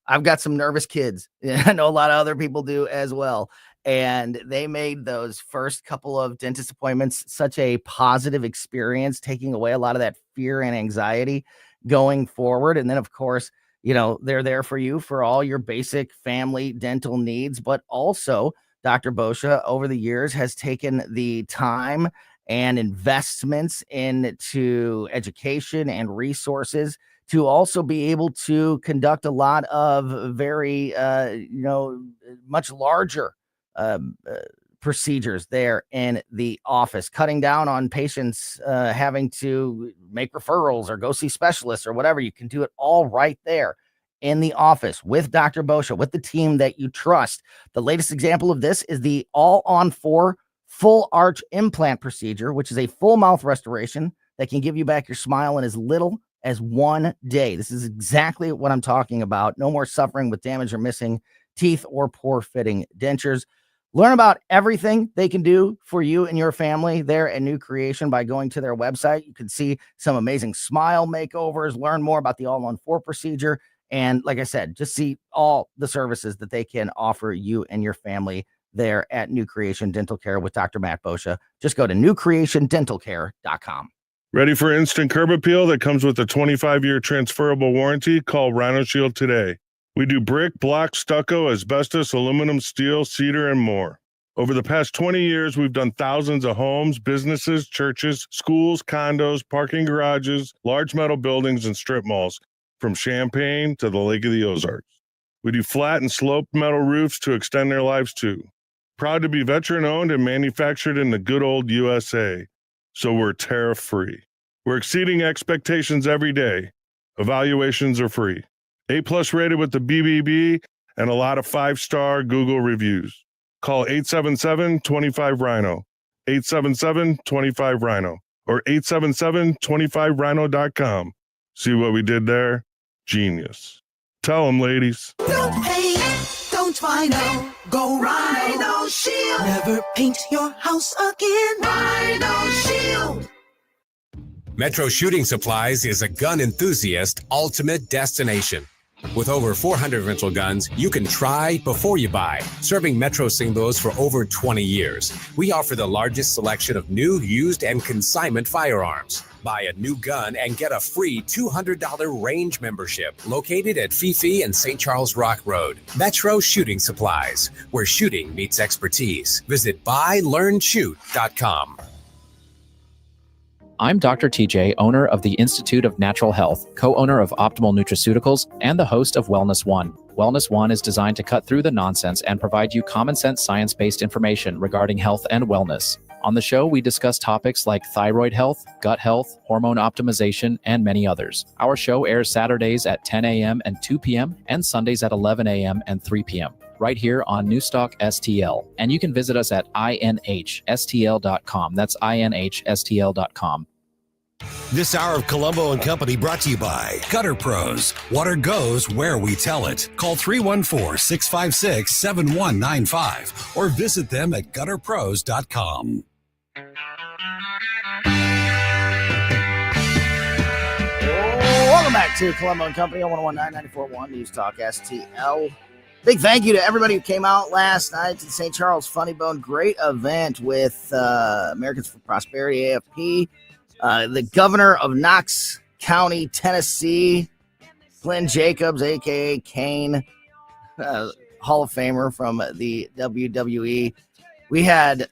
I've got some nervous kids. I know a lot of other people do as well. And they made those first couple of dentist appointments such a positive experience, taking away a lot of that fear and anxiety going forward. And then, of course, they're there for you for all your basic family dental needs. But also, Dr. Boscia over the years has taken the time and investments into education and resources to also be able to conduct a lot of very, much larger procedures there in the office, cutting down on patients having to make referrals or go see specialists or whatever. You can do it all right there in the office with Dr. Boscia, with the team that you trust. The latest example of this is the all-on-4 full arch implant procedure, which is a full mouth restoration that can give you back your smile in as little as 1 day. This is exactly what I'm talking about. No more suffering with damaged or missing teeth or poor fitting dentures. Learn about everything they can do for you and your family there at New Creation by going to their website. You can see some amazing smile makeovers, learn more about the all-on-4 procedure, and like I said, just see all the services that they can offer you and your family there at New Creation Dental Care with Dr. Matt Boscia. Just go to newcreationdentalcare.com. Ready for instant curb appeal that comes with a 25-year transferable warranty? Call Rhino Shield today. We do brick, block, stucco, asbestos, aluminum, steel, cedar, and more. Over the past 20 years, we've done thousands of homes, businesses, churches, schools, condos, parking garages, large metal buildings, and strip malls, from Champaign to the Lake of the Ozarks. We do flat and sloped metal roofs to extend their lives too. Proud to be veteran-owned and manufactured in the good old USA. So we're tariff-free. We're exceeding expectations every day. Evaluations are free. A+ rated with the BBB and a lot of 5-star Google reviews. Call 877-25-RHINO, 877-25-RHINO, or 877-25rhino.com. See what we did there? Genius. Tell them, ladies. Don't hate, don't Rhino, go Rhino Shield. Never paint your house again. Rhino Shield. Metro Shooting Supplies is a gun enthusiast ultimate destination. With over 400 rental guns, you can try before you buy. Serving Metro Singles for over 20 years, we offer the largest selection of new, used, and consignment firearms. Buy a new gun and get a free $200 range membership located at Fifi and St. Charles Rock Road. Metro Shooting Supplies, where shooting meets expertise. Visit buylearnshoot.com. I'm Dr. TJ, owner of the Institute of Natural Health, co-owner of Optimal Nutraceuticals, and the host of Wellness One. Wellness One is designed to cut through the nonsense and provide you common sense science-based information regarding health and wellness. On the show, we discuss topics like thyroid health, gut health, hormone optimization, and many others. Our show airs Saturdays at 10 a.m. and 2 p.m. and Sundays at 11 a.m. and 3 p.m. right here on Newstalk STL. And you can visit us at inhstl.com. That's inhstl.com. This hour of Colombo and Company brought to you by Gutter Pros. Water goes where we tell it. Call 314-656-7195 or visit them at gutterpros.com. Welcome back to Colombo and Company on 101.9 94.1 News Talk STL. Big thank you to everybody who came out last night to the St. Charles Funny Bone. Great event with Americans for Prosperity, AFP. The governor of Knox County, Tennessee, Glenn Jacobs, a.k.a. Kane, Hall of Famer from the WWE. We had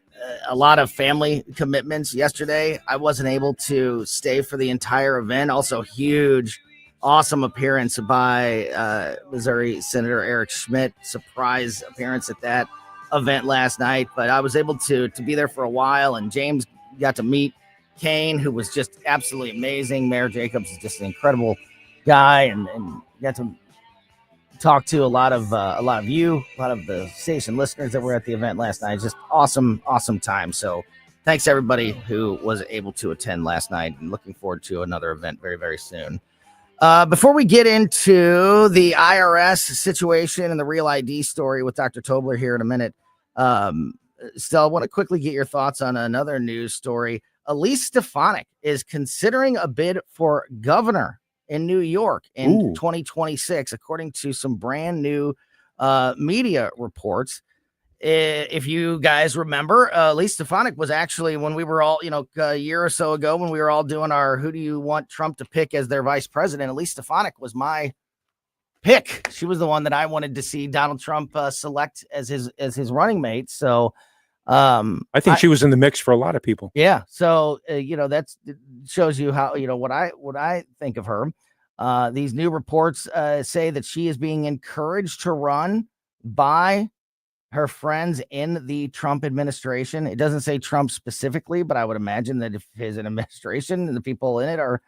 a lot of family commitments yesterday. I wasn't able to stay for the entire event. Also, huge, awesome appearance by Missouri Senator Eric Schmidt. Surprise appearance at that event last night. But I was able to be there for a while, and James got to meet Kane, who was just absolutely amazing. Mayor Jacobs is just an incredible guy, and got to talk to a lot of you, a lot of the station listeners that were at the event last night. Just awesome time. So thanks everybody who was able to attend last night, and looking forward to another event very, very soon. Before we get into the IRS situation and the Real ID story with Dr. Tobler here in a minute, still, I want to quickly get your thoughts on another news story. Elise Stefanik is considering a bid for governor in New York in 2026, according to some brand new media reports. If you guys remember, Elise Stefanik was actually, when we were all, a year or so ago, when we were all doing our who do you want Trump to pick as their vice president, Elise Stefanik was my pick. She was the one that I wanted to see Donald Trump select as his running mate. So I think she was in the mix for a lot of people. Yeah. So, that shows you how, what I think of her. These new reports say that she is being encouraged to run by her friends in the Trump administration. It doesn't say Trump specifically, but I would imagine that if his administration and the people in it are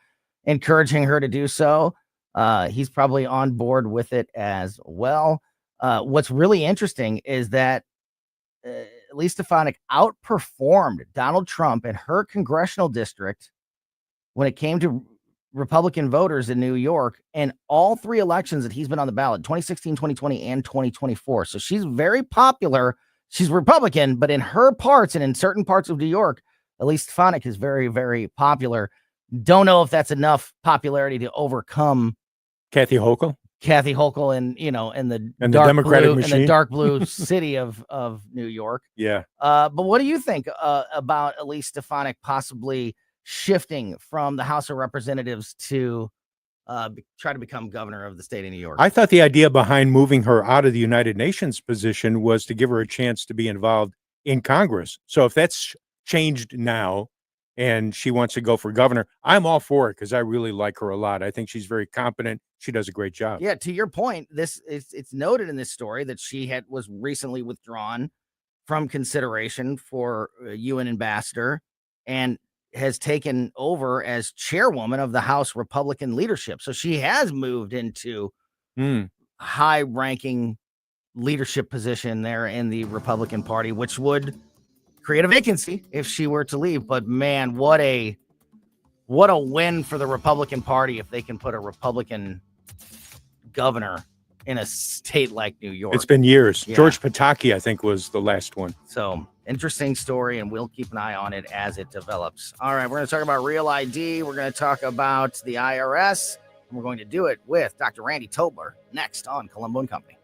encouraging her to do so, he's probably on board with it as well. What's really interesting is that Elise Stefanik outperformed Donald Trump in her congressional district when it came to Republican voters in New York in all three elections that he's been on the ballot, 2016, 2020, and 2024. So she's very popular. She's Republican, but in her parts and in certain parts of New York, Elise Stefanik is very, very popular. Don't know if that's enough popularity to overcome Kathy Hochul and the Democratic machine, in the dark blue city of New York. Yeah. But what do you think about Elise Stefanik possibly shifting from the House of Representatives to try to become governor of the state of New York. I thought the idea behind moving her out of the United Nations position was to give her a chance to be involved in Congress. So if that's changed now and she wants to go for governor, I'm all for it because I really like her a lot. I think she's very competent. She does a great job. Yeah, to your point, it's noted in this story that she was recently withdrawn from consideration for UN ambassador and has taken over as chairwoman of the House Republican leadership. So she has moved into high-ranking leadership position there in the Republican Party, which would create a vacancy if she were to leave. But man, what a win for the Republican Party if they can put a Republican governor in a state like New York. It's been years. Yeah. George Pataki, I think, was the last one. So interesting story, and we'll keep an eye on it as it develops. All right, we're going to talk about Real ID. We're going to talk about the IRS, and we're going to do it with Dr. Randy Tobler next on Colombo Company.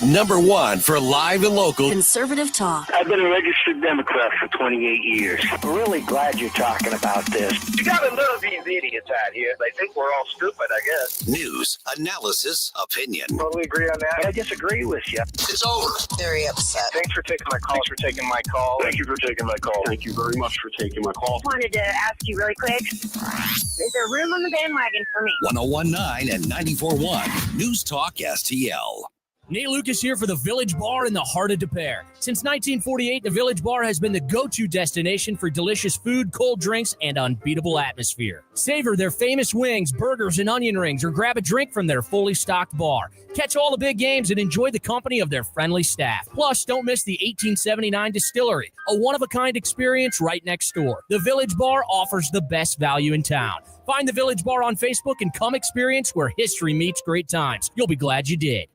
Number one for live and local Conservative talk. I've been a registered Democrat for 28 years. I'm really glad you're talking about this. You gotta love these idiots out here. They think we're all stupid, I guess. news, analysis, opinion. Totally agree on that. I disagree with you. It's over. Very upset. Thanks for taking my call. Thanks for taking my call. Thank you for taking my call. Thank you very much for taking my call. Wanted to ask you really quick. Is there room on the bandwagon for me? 1019 and 94.1 News Talk STL. Nate Lucas here for the Village Bar in the heart of Des Peres. Since 1948, the Village Bar has been the go-to destination for delicious food, cold drinks, and unbeatable atmosphere. Savor their famous wings, burgers, and onion rings, or grab a drink from their fully stocked bar. Catch all the big games and enjoy the company of their friendly staff. Plus, don't miss the 1879 Distillery, a one-of-a-kind experience right next door. The Village Bar offers the best value in town. Find the Village Bar on Facebook and come experience where history meets great times. You'll be glad you did.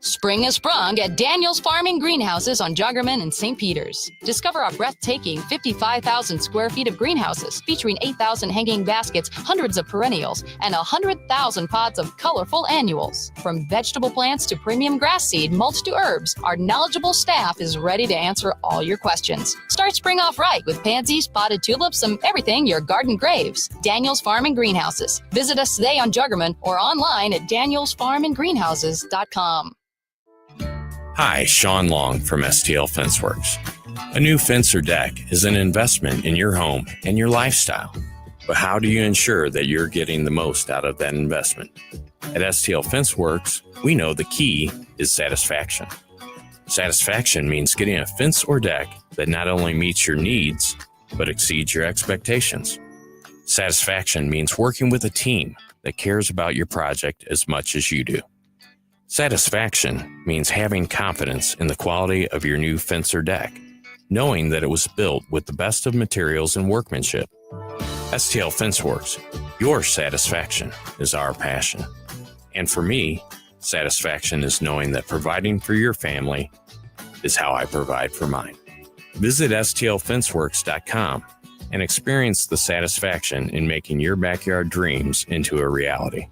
Spring has sprung at Daniel's Farming Greenhouses on Joggerman and St. Peters. Discover our breathtaking 55,000 square feet of greenhouses featuring 8,000 hanging baskets, hundreds of perennials, and 100,000 pods of colorful annuals. From vegetable plants to premium grass seed, mulch to herbs, our knowledgeable staff is ready to answer all your questions. Start spring off right with pansies, potted tulips, and everything your garden craves. Daniel's Farming Greenhouses. Visit us today on Joggerman or online at danielsfarminggreenhouses.com. Hi, Sean Long from STL Fenceworks. A new fence or deck is an investment in your home and your lifestyle. But how do you ensure that you're getting the most out of that investment? At STL Fenceworks, we know the key is satisfaction. Satisfaction means getting a fence or deck that not only meets your needs, but exceeds your expectations. Satisfaction means working with a team that cares about your project as much as you do. Satisfaction means having confidence in the quality of your new fence or deck, knowing that it was built with the best of materials and workmanship. STL Fenceworks, your satisfaction is our passion. And for me, satisfaction is knowing that providing for your family is how I provide for mine. Visit stlfenceworks.com and experience the satisfaction in making your backyard dreams into a reality.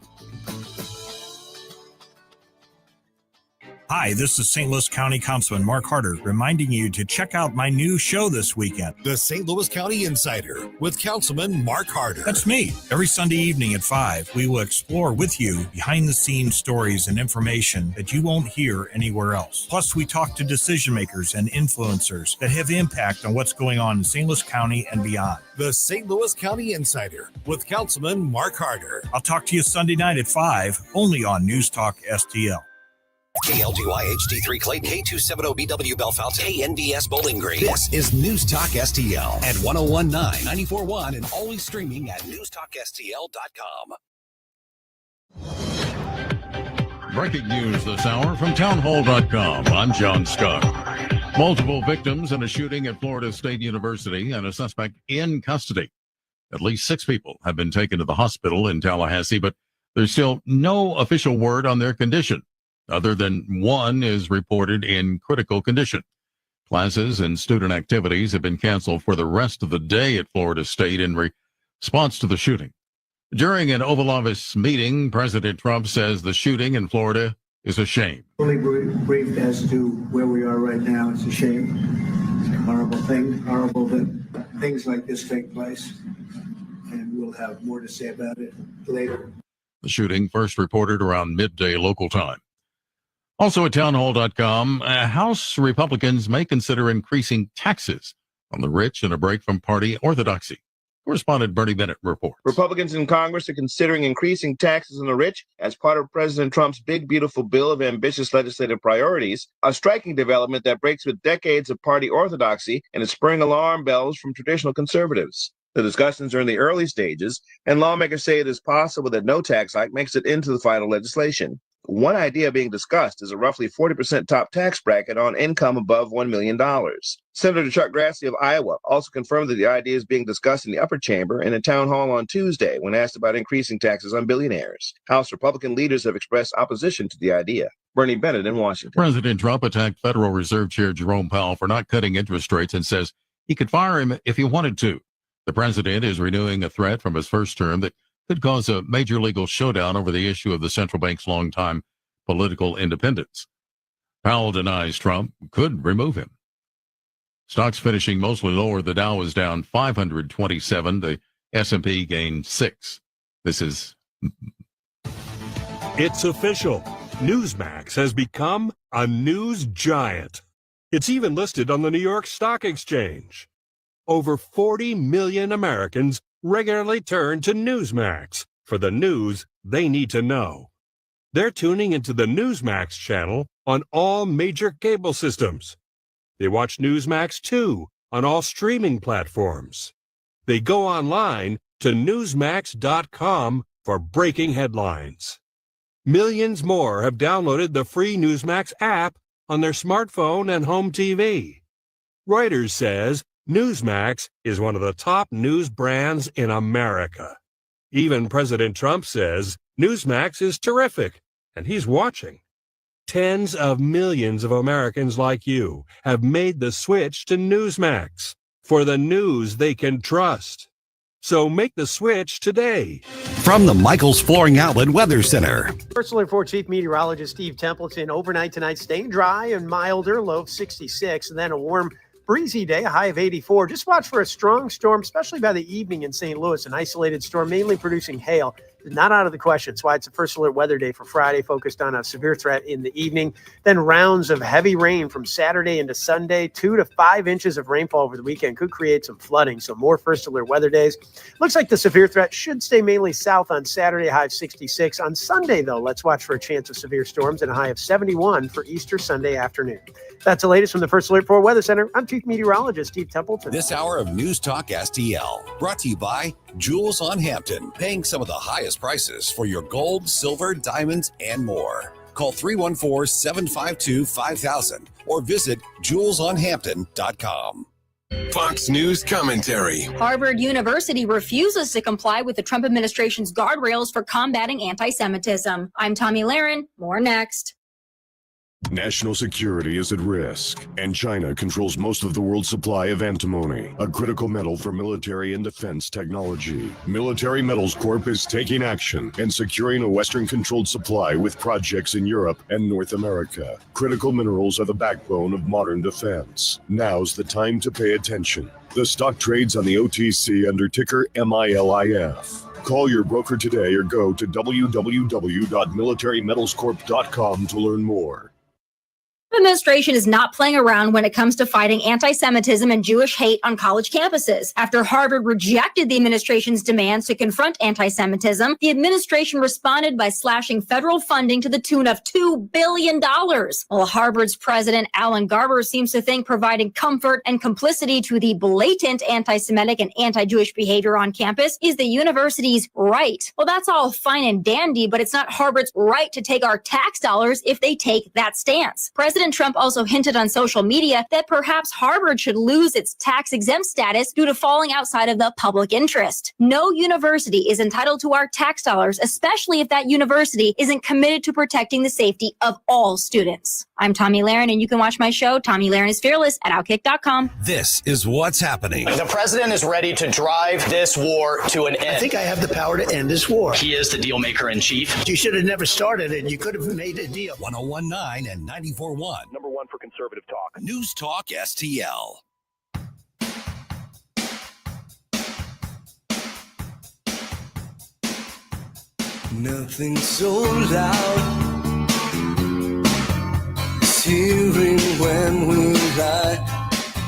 Hi, this is St. Louis County Councilman Mark Harder reminding you to check out my new show this weekend. The St. Louis County Insider with Councilman Mark Harder. That's me. Every Sunday evening at 5, we will explore with you behind-the-scenes stories and information that you won't hear anywhere else. Plus, we talk to decision makers and influencers that have impact on what's going on in St. Louis County and beyond. The St. Louis County Insider with Councilman Mark Harder. I'll talk to you Sunday night at 5, only on News Talk STL. KLGY HD3 Clayton, K270BW Bellefontaine, KNVS Bowling Green. This is News Talk STL at 1019, 94.1, and always streaming at newstalkstl.com. Breaking news this hour from townhall.com. I'm John Scott. Multiple victims in a shooting at Florida State University and a suspect in custody. At least 6 people have been taken to the hospital in Tallahassee, but there's still no official word on their condition, other than one is reported in critical condition. Classes and student activities have been canceled for the rest of the day at Florida State in response to the shooting. During an Oval Office meeting, President Trump says the shooting in Florida is a shame. Fully briefed as to where we are right now. It's a shame. horrible that things like this take place. And we'll have more to say about it later. The shooting first reported around midday local time. Also at townhall.com, House Republicans may consider increasing taxes on the rich in a break from party orthodoxy. Correspondent Bernie Bennett reports. Republicans in Congress are considering increasing taxes on the rich as part of President Trump's big, beautiful bill of ambitious legislative priorities, a striking development that breaks with decades of party orthodoxy and is spurring alarm bells from traditional conservatives. The discussions are in the early stages, and lawmakers say it is possible that no tax hike makes it into the final legislation. One idea being discussed is a roughly 40% top tax bracket on income above $1 million. Senator Chuck Grassley of Iowa also confirmed that the idea is being discussed in the upper chamber in a town hall on Tuesday when asked about increasing taxes on billionaires. House Republican leaders have expressed opposition to the idea. Bernie Bennett in Washington. President Trump attacked Federal Reserve Chair Jerome Powell for not cutting interest rates and says he could fire him if he wanted to. The president is renewing a threat from his first term that could cause a major legal showdown over the issue of the central bank's longtime political independence. Powell denies Trump could remove him. Stocks finishing mostly lower. The Dow is down 527. The S&P gained 6. This is... It's official. Newsmax has become a news giant. It's even listed on the New York Stock Exchange. Over 40 million Americans regularly turn to Newsmax for the news they need to know. They're tuning into the Newsmax channel on all major cable systems. They watch Newsmax 2 on all streaming platforms. They go online to newsmax.com for breaking headlines. Millions more have downloaded the free Newsmax app on their smartphone and home TV. Reuters says Newsmax is one of the top news brands in America. Even President Trump says Newsmax is terrific, and he's watching. Tens of millions of Americans like you have made the switch to Newsmax for the news they can trust. So make the switch today. From the Michaels Flooring Outlet Weather Center. First Alert 4 Chief Meteorologist Steve Templeton. Overnight tonight, staying dry and milder, low of 66, and then a warm, breezy day, a high of 84. Just watch for a strong storm, especially by the evening in St. Louis. An isolated storm, mainly producing hail. Not out of the question. That's why it's a First Alert weather day for Friday, focused on a severe threat in the evening. Then rounds of heavy rain from Saturday into Sunday. 2 to 5 inches of rainfall over the weekend could create some flooding. So more First Alert weather days. Looks like the severe threat should stay mainly south on Saturday, high of 66. On Sunday, though, let's watch for a chance of severe storms and a high of 71 for Easter Sunday afternoon. That's the latest from the First Alert 4 Weather Center. I'm Chief Meteorologist Steve Templeton. This hour of News Talk STL brought to you by Jewels on Hampton, paying some of the highest prices for your gold, silver, diamonds, and more. Call 314-752-5000 or visit jewelsonhampton.com. Fox News commentary. Harvard University refuses to comply with the Trump administration's guardrails for combating anti-Semitism. I'm Tommy Lahren. More next. National security is at risk, and China controls most of the world's supply of antimony, a critical metal for military and defense technology. Military Metals Corp is taking action and securing a Western-controlled supply with projects in Europe and North America. Critical minerals are the backbone of modern defense. Now's the time to pay attention. The stock trades on the OTC under ticker MILIF. Call your broker today or go to www.militarymetalscorp.com to learn more. The administration is not playing around when it comes to fighting anti-Semitism and Jewish hate on college campuses. After Harvard rejected the administration's demands to confront anti-Semitism, the administration responded by slashing federal funding to the tune of $2 billion. While Harvard's president, Alan Garber, seems to think providing comfort and complicity to the blatant anti-Semitic and anti-Jewish behavior on campus is the university's right. Well, that's all fine and dandy, but it's not Harvard's right to take our tax dollars if they take that stance. President Trump also hinted on social media that perhaps Harvard should lose its tax-exempt status due to falling outside of the public interest. No university is entitled to our tax dollars, especially if that university isn't committed to protecting the safety of all students. I'm Tommy Lahren, and you can watch my show, Tommy Lahren is Fearless, at Outkick.com. This is what's happening. The president is ready to drive this war to an end. I think I have the power to end this war. He is the deal maker in chief. You should have never started it. You could have made a deal. 101.9 and 94.1. Number one for conservative talk. News Talk STL. Nothing so loud as hearing when we lie.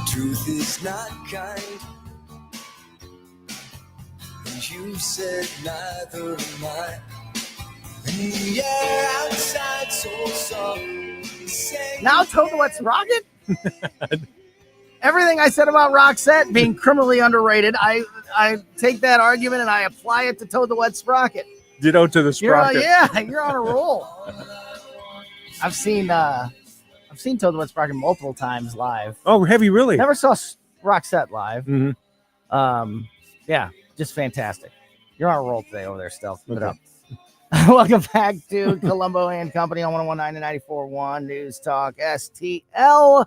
Truth is not kind. And you said neither am I. And the air outside so soft. Now Total Let's Rock It? Everything I said about Roxette being criminally underrated, I take that argument and I apply it to Total Let's Rock It. Ditto to the sprocket. You're on a roll. I've seen Total Let's Rock It multiple times live. Oh, have you really? Never saw Roxette live. Mm-hmm. Yeah, just fantastic. You're on a roll today over there, Stealth. Keep it up. Welcome back to Colombo and Company on 101.9 and 94.1 News Talk STL.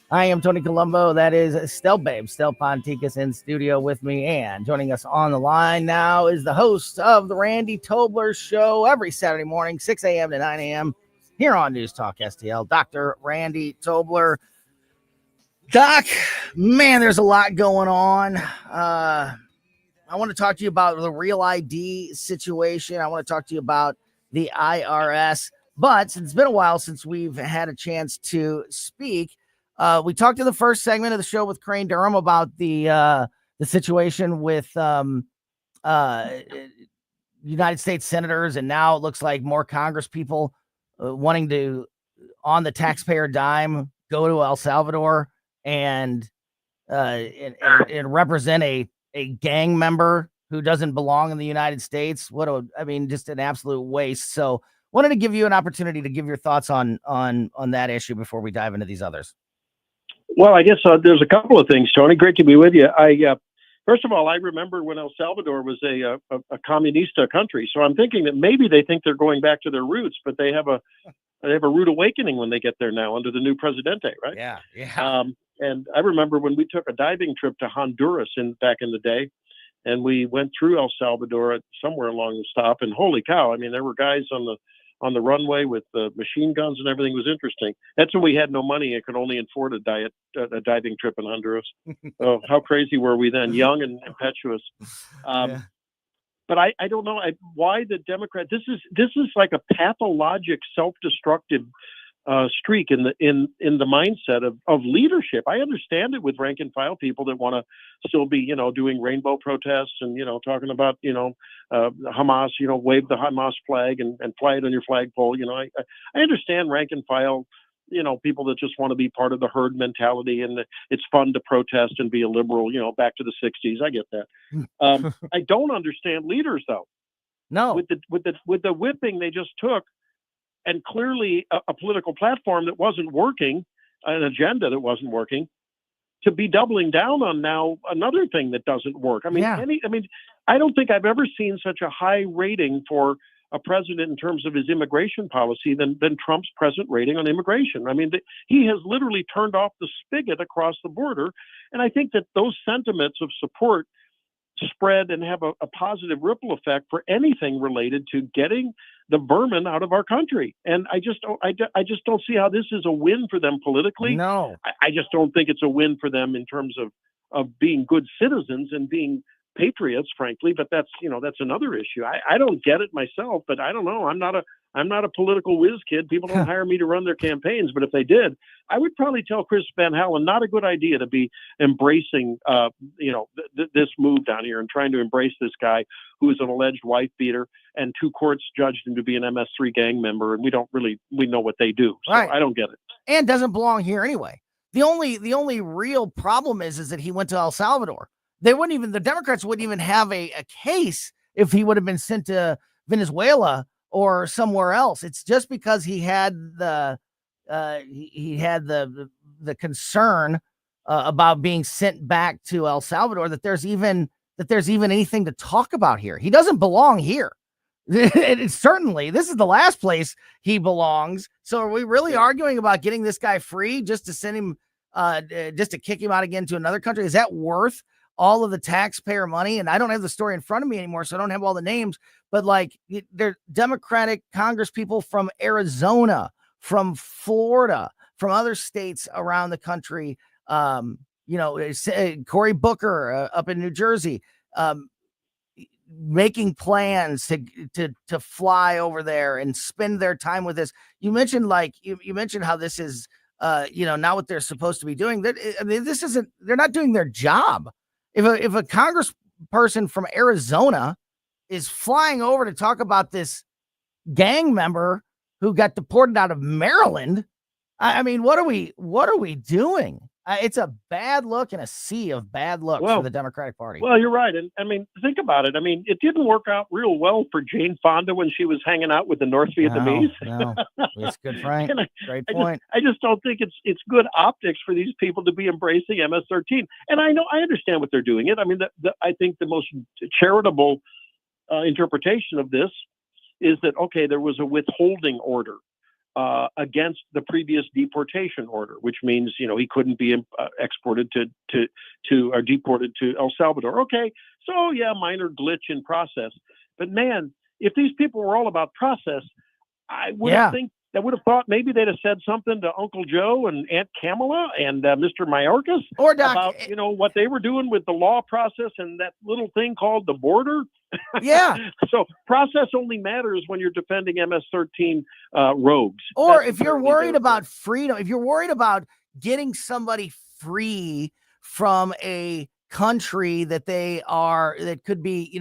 I am Tony Colombo. That is Stel Babe, Stel Ponticus in studio with me. And joining us on the line now is the host of the Randy Tobler Show every Saturday morning, 6 a.m. to 9 a.m. here on News Talk STL, Dr. Randy Tobler. Doc, man, there's a lot going on. I want to talk to you about the Real ID situation. I want to talk to you about the IRS. But since it's been a while since we've had a chance to speak, we talked in the first segment of the show with Crane Durham about the situation with United States senators, and now it looks like more Congress people wanting to, on the taxpayer dime, go to El Salvador and represent a gang member who doesn't belong in the United States. Just an absolute waste. So wanted to give you an opportunity to give your thoughts on that issue before we dive into these others. Well, I guess there's a couple of things, Tony. Great to be with you. First of all, I remember when El Salvador was a communista country. So I'm thinking that maybe they think they're going back to their roots, but they have a rude awakening when they get there now under the new presidente, right? Yeah. And I remember when we took a diving trip to Honduras back in the day, and we went through El Salvador somewhere along the stop, and holy cow! I mean, there were guys on the runway with machine guns and everything. It was interesting. That's when we had no money and could only afford a diving trip in Honduras. Oh, how crazy were we then? Young and impetuous. But I don't know why the Democrat. This is like a pathologic, self-destructive streak in the mindset of leadership. I understand it with rank and file people that want to still be, doing rainbow protests and, talking about, Hamas, wave the Hamas flag and fly it on your flagpole. I understand rank and file, people that just want to be part of the herd mentality, and it's fun to protest and be a liberal, back to the 60s. I get that. I don't understand leaders though. No. With the whipping they just took, and clearly a political platform that wasn't working, an agenda that wasn't working, to be doubling down on now another thing that doesn't work. I mean, I don't think I've ever seen such a high rating for a president in terms of his immigration policy than Trump's present rating on immigration. I mean, he has literally turned off the spigot across the border. And I think that those sentiments of support spread and have a positive ripple effect for anything related to getting the vermin out of our country. And I just don't see how this is a win for them politically. No, I just don't think it's a win for them in terms of being good citizens and being patriots, frankly. But that's another issue. I don't get it myself, but I don't know. I'm not a political whiz kid. People don't hire me to run their campaigns, but if they did, I would probably tell Chris Van Hollen not a good idea to be embracing, this move down here and trying to embrace this guy who is an alleged wife beater, and 2 courts judged him to be an MS-3 gang member, and we know what they do. So right. I don't get it. And doesn't belong here anyway. The only real problem is that he went to El Salvador. The Democrats wouldn't even have a case if he would have been sent to Venezuela or somewhere else. It's just because he had the concern about being sent back to El Salvador that there's even anything to talk about here. He doesn't belong here. Certainly, this is the last place he belongs. So are we really arguing about getting this guy free just to send him, just to kick him out again to another country? Is that worth all of the taxpayer money? And I don't have the story in front of me anymore, so I don't have all the names, but they're Democratic Congress people from Arizona, from Florida, from other states around the country. Cory Booker up in New Jersey. making plans to fly over there and spend their time with this. You mentioned you mentioned how this is not what they're supposed to be doing. I mean, they're not doing their job. If a congressperson from Arizona is flying over to talk about this gang member who got deported out of Maryland, I mean, what are we doing? It's a bad look and a sea of bad looks for the Democratic Party. Well, you're right. And I mean, think about it. I mean, it didn't work out real well for Jane Fonda when she was hanging out with the North Vietnamese. No. It's good, Frank. Great point. I just don't think it's good optics for these people to be embracing MS-13. And I understand what they're doing it. I mean, I think the most charitable interpretation of this is that, okay, there was a withholding order against the previous deportation order, which means, he couldn't be exported to or deported to El Salvador. Okay, so yeah, minor glitch in process. But man, if these people were all about process, I would have thought maybe they'd have said something to Uncle Joe and Aunt Kamala and Mr. Mayorkas about what they were doing with the law process and that little thing called the border. Yeah. So process only matters when you're defending MS-13 rogues. Or if you're worried about freedom, if you're worried about getting somebody free from a country that that could be,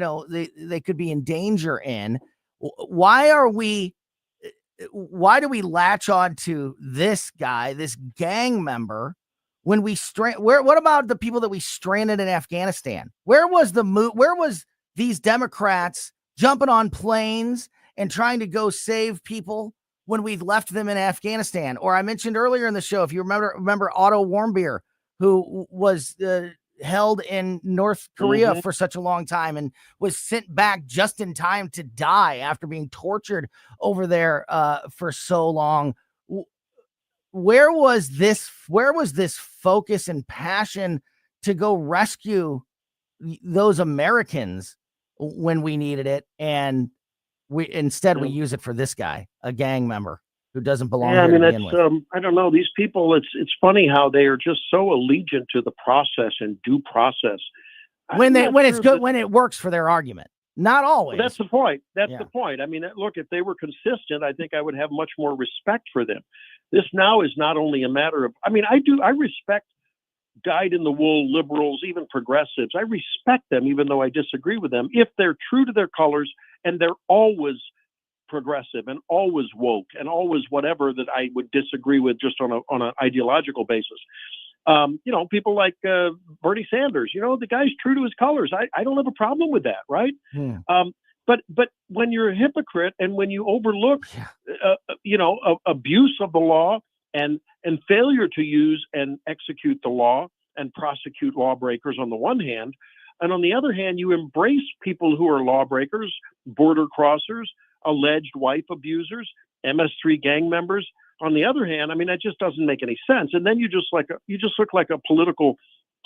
they could be in danger in, why do we latch on to this guy, this gang member, when what about the people that we stranded in Afghanistan? Where was these Democrats jumping on planes and trying to go save people when we left them in Afghanistan? Or I mentioned earlier in the show, if you remember Otto Warmbier, who was held in North Korea for such a long time and was sent back just in time to die after being tortured over there for so long. Where was this focus and passion to go rescue those Americans when we needed it? And we use it for this guy, a gang member who doesn't belong here to begin with. I don't know. These people, it's funny how they are just so allegiant to the process and due process. When it's good, when it works for their argument. Not always. That's the point. The point. I mean, look, if they were consistent, I think I would have much more respect for them. This now is not only a matter of, I respect dyed-in-the-wool liberals, even progressives. I respect them, even though I disagree with them, if they're true to their colors and they're always progressive and always woke and always whatever that I would disagree with just on an ideological basis. People like Bernie Sanders, the guy's true to his colors. I don't have a problem with that, right? But when you're a hypocrite and when you overlook, abuse of the law and failure to use and execute the law and prosecute lawbreakers on the one hand, and on the other hand, you embrace people who are lawbreakers, border crossers, alleged wife abusers, MS-3 gang members. On the other hand, that just doesn't make any sense. And then you just look like a political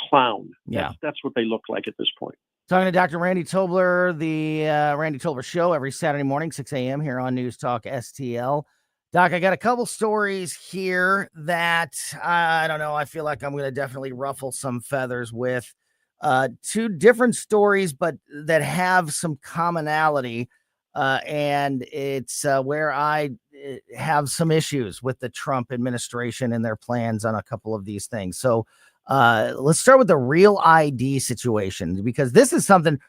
clown. Yeah, that's what they look like at this point. Talking to Dr. Randy Tobler, the Randy Tobler Show every Saturday morning, 6 a.m. here on News Talk STL. Doc, I got a couple stories here that I don't know. I feel like I'm going to definitely ruffle some feathers with. Two different stories, but that have some commonality. And it's where I have some issues with the Trump administration and their plans on a couple of these things. So let's start with the Real ID situation, because this is something.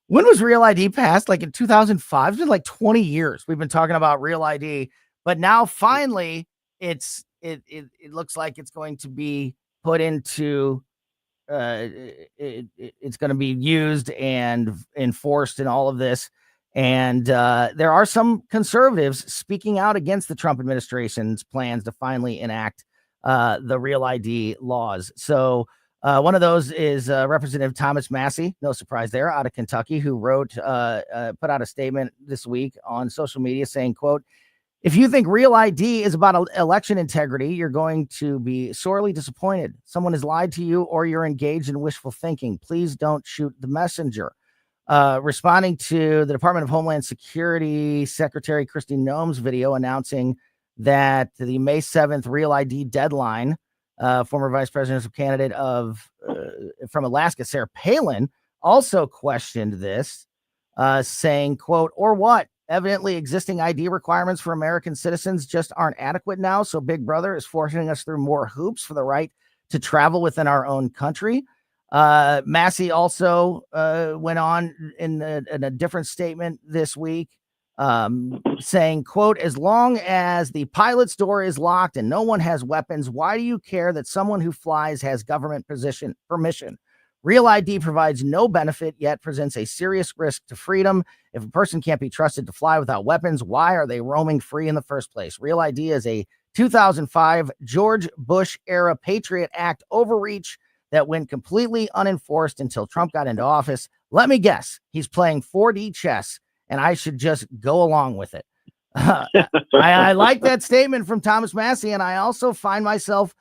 When was Real ID passed? Like in 2005? It's been like 20 years. We've been talking about Real ID, but now finally it looks like it's going to be put into it's going to be used and enforced in all of this. And there are some conservatives speaking out against the Trump administration's plans to finally enact the Real ID laws. So one of those is Representative Thomas Massey, no surprise there, out of Kentucky, who put out a statement this week on social media saying, quote, "If you think Real ID is about election integrity, you're going to be sorely disappointed. Someone has lied to you or you're engaged in wishful thinking. Please don't shoot the messenger." Responding to the Department of Homeland Security Secretary Kristi Noem's video announcing that the May 7th Real ID deadline, former vice presidential candidate from Alaska, Sarah Palin, also questioned this. saying, quote, or what? Evidently existing ID requirements for American citizens just aren't adequate now. So Big Brother is forcing us through more hoops for the right to travel within our own country. Massey also went on in a different statement this week, saying, quote, as long as the pilot's door is locked and no one has weapons, why do you care that someone who flies has government permission? Real ID provides no benefit, yet presents a serious risk to freedom. If a person can't be trusted to fly without weapons, why are they roaming free in the first place? Real ID is a 2005 George Bush era Patriot Act overreach that went completely unenforced until Trump got into office. Let me guess, he's playing 4D chess, and I should just go along with it. I like that statement from Thomas Massey, and I also find myself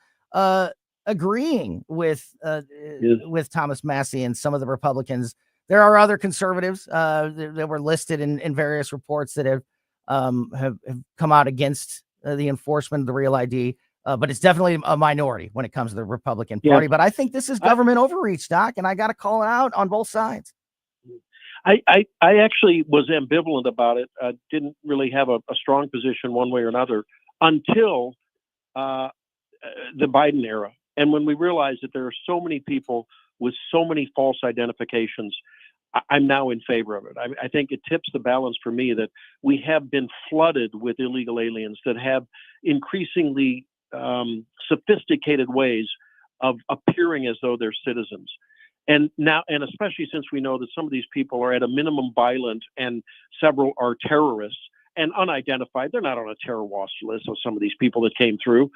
agreeing with Thomas Massey and some of the Republicans. There are other conservatives that were listed in various reports that have come out against the enforcement of the Real ID. But it's definitely a minority when it comes to the Republican Party. Yeah. But I think this is government overreach, Doc, and I got to call it out on both sides. I actually was ambivalent about it. I didn't really have a strong position one way or another until the Biden era. And when we realized that there are so many people with so many false identifications, I'm now in favor of it. I think it tips the balance for me that we have been flooded with illegal aliens that have increasingly sophisticated ways of appearing as though they're citizens. And now, and especially since we know that some of these people are at a minimum violent and several are terrorists and unidentified, they're not on a terror watch list of some of these people that came through.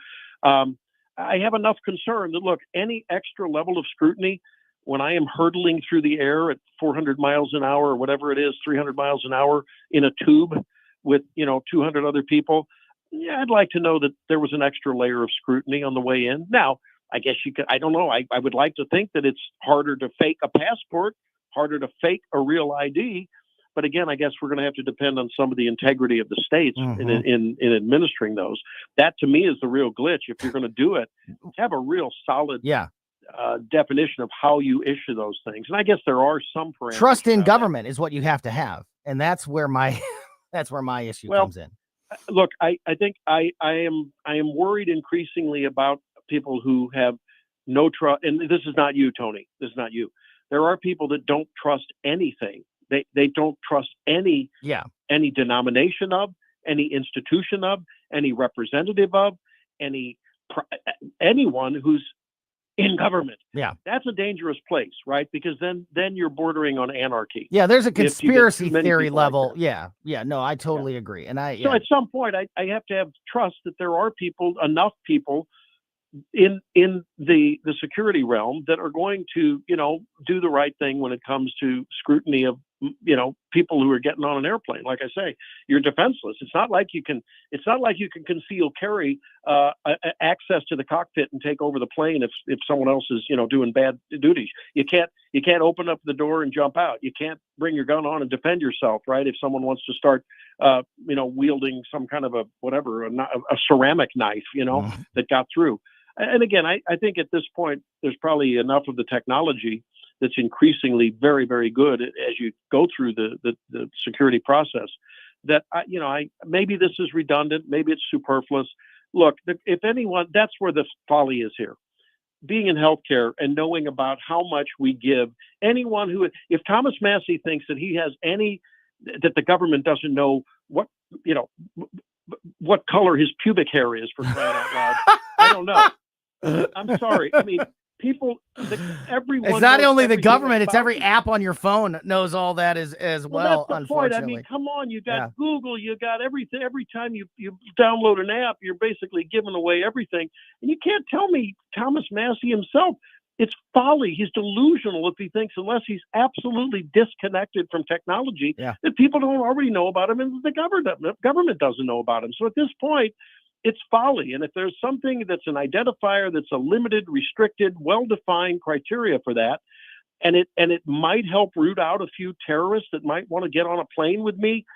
I have enough concern that, look, any extra level of scrutiny when I am hurtling through the air at 400 miles an hour or whatever it is, 300 miles an hour in a tube with, 200 other people, yeah, I'd like to know that there was an extra layer of scrutiny on the way in. Now, I guess you could, I don't know. I would like to think that it's harder to fake a passport, harder to fake a real ID. But again, I guess we're going to have to depend on some of the integrity of the states in administering those. That to me is the real glitch. If you're going to do it, have a real solid definition of how you issue those things. And I guess there are some parameters. Trust in government is what you have to have, and that's where my issue comes in. Look, I think I am worried increasingly about people who have no trust. And this is not you, Tony. This is not you. There are people that don't trust anything. They don't trust any denomination of, any institution of, any representative of, anyone who's in government. Yeah. That's a dangerous place, right? Because then you're bordering on anarchy. Yeah, there's a conspiracy theory level. Like no, I totally agree. And so at some point I have to have trust that there are enough people in the security realm that are going to, do the right thing when it comes to scrutiny of, people who are getting on an airplane. Like I say, you're defenseless. It's not like you can conceal carry access to the cockpit and take over the plane if someone else is, doing bad duties. You can't open up the door and jump out. You can't bring your gun on and defend yourself, right? If someone wants to start, wielding some kind of a ceramic knife, that got through. And again, I think at this point, there's probably enough of the technology that's increasingly very, very good as you go through the security process that, maybe this is redundant, maybe it's superfluous. Look, if anyone, that's where the folly is here. Being in healthcare and knowing about how much we give anyone if Thomas Massey thinks that that the government doesn't know what color his pubic hair is, for crying out loud, I don't know. I'm sorry. I mean, everyone. It's not only the government; it's every app on your phone that knows all that as well. That's the point. I mean, come on, you got Google, you got everything. Every time you download an app, you're basically giving away everything. And you can't tell me Thomas Massey himself. It's folly. He's delusional if he thinks, unless he's absolutely disconnected from technology, that people don't already know about him, and the government doesn't know about him. So at this point, it's folly. And if there's something that's an identifier, that's a limited, restricted, well-defined criteria for that, and it might help root out a few terrorists that might want to get on a plane with me,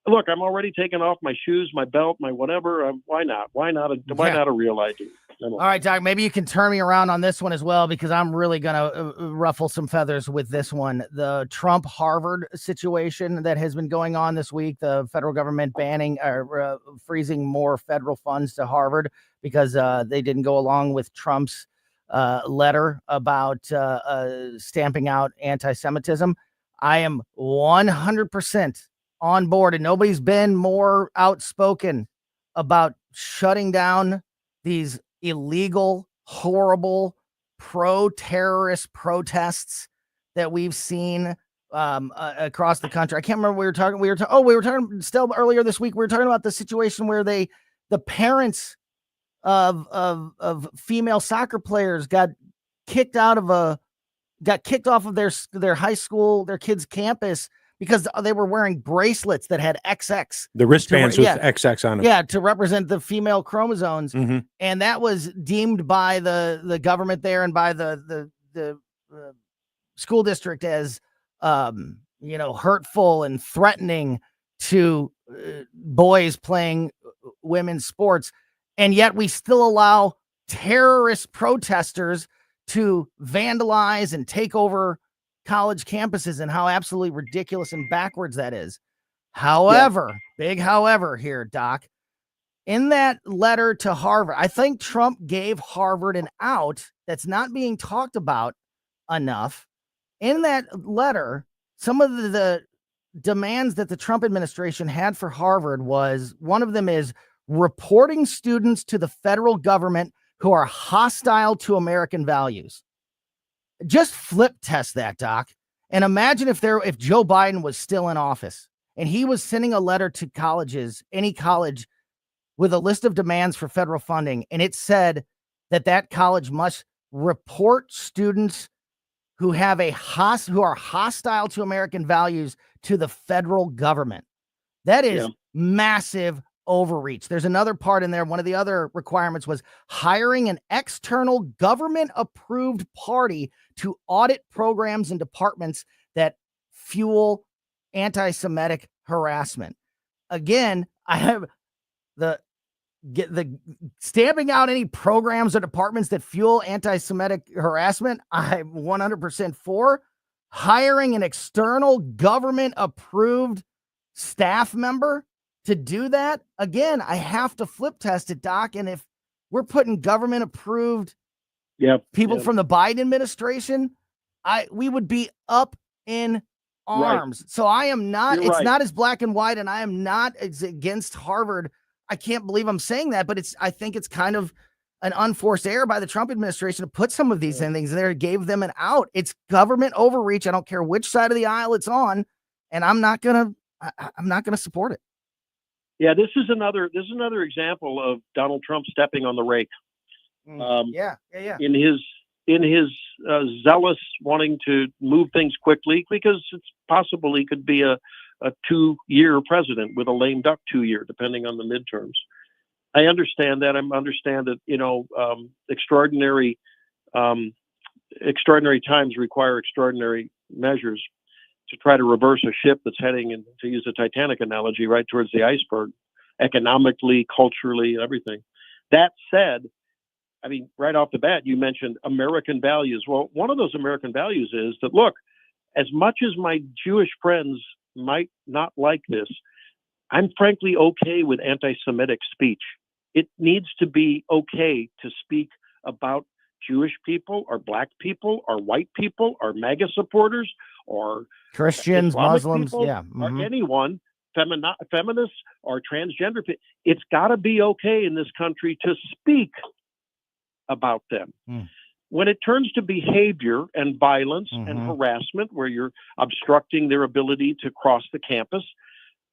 Look, I'm already taking off my shoes, my belt, my whatever. Why not? Why not a real ID? All right, Doc, maybe you can turn me around on this one as well, because I'm really going to ruffle some feathers with this one. The Trump-Harvard situation that has been going on this week, the federal government banning or freezing more federal funds to Harvard because they didn't go along with Trump's letter about stamping out anti-Semitism. I am 100% on board, and nobody's been more outspoken about shutting down these illegal, horrible, pro-terrorist protests that we've seen across the country. I can't remember what we were talking still earlier this week. We were talking about the situation where the parents of female soccer players got kicked off of their high school, their kids' campus, because they were wearing bracelets that had XX. The wristbands with XX on them. Yeah, to represent the female chromosomes. Mm-hmm. And that was deemed by the government there and by the school district as, hurtful and threatening to boys playing women's sports. And yet we still allow terrorist protesters to vandalize and take over college campuses, and how absolutely ridiculous and backwards that is. However, big however here, Doc, in that letter to Harvard, I think Trump gave Harvard an out that's not being talked about enough. In that letter, some of the demands that the Trump administration had for Harvard was, one of them is reporting students to the federal government who are hostile to American values. Just flip test that, Doc. And imagine if Joe Biden was still in office and he was sending a letter to colleges, any college, with a list of demands for federal funding, and it said that college must report students who have who are hostile to American values to the federal government. That is massive overreach. There's another part in there. One of the other requirements was hiring an external government-approved party to audit programs and departments that fuel anti-Semitic harassment. Again, I have the stamping out any programs or departments that fuel anti-Semitic harassment. I'm 100% for hiring an external government-approved staff member to do that. Again, I have to flip test it, Doc. And if we're putting government approved people from the Biden administration, we would be up in arms. Right. So I am not, it's not as black and white, and I am not against Harvard. I can't believe I'm saying that, but I think it's kind of an unforced error by the Trump administration to put some of these things there, gave them an out. It's government overreach. I don't care which side of the aisle it's on, and I'm not going to support it. Yeah, this is another example of Donald Trump stepping on the rake. In his zealous wanting to move things quickly, because it's possible he could be a 2-year president with a lame duck 2-year, depending on the midterms. I understand that. I understand that extraordinary times require extraordinary measures to try to reverse a ship that's heading, and to use a Titanic analogy, right towards the iceberg, economically, culturally, everything. That said, I mean, right off the bat, you mentioned American values. Well, one of those American values is that, look, as much as my Jewish friends might not like this, I'm frankly okay with anti-Semitic speech. It needs to be okay to speak about Jewish people or black people or white people or MAGA supporters or Christians, Islamic Muslims, people, or anyone, feminists or transgender people. It's got to be okay in this country to speak about them. When it turns to behavior and violence and harassment, where you're obstructing their ability to cross the campus,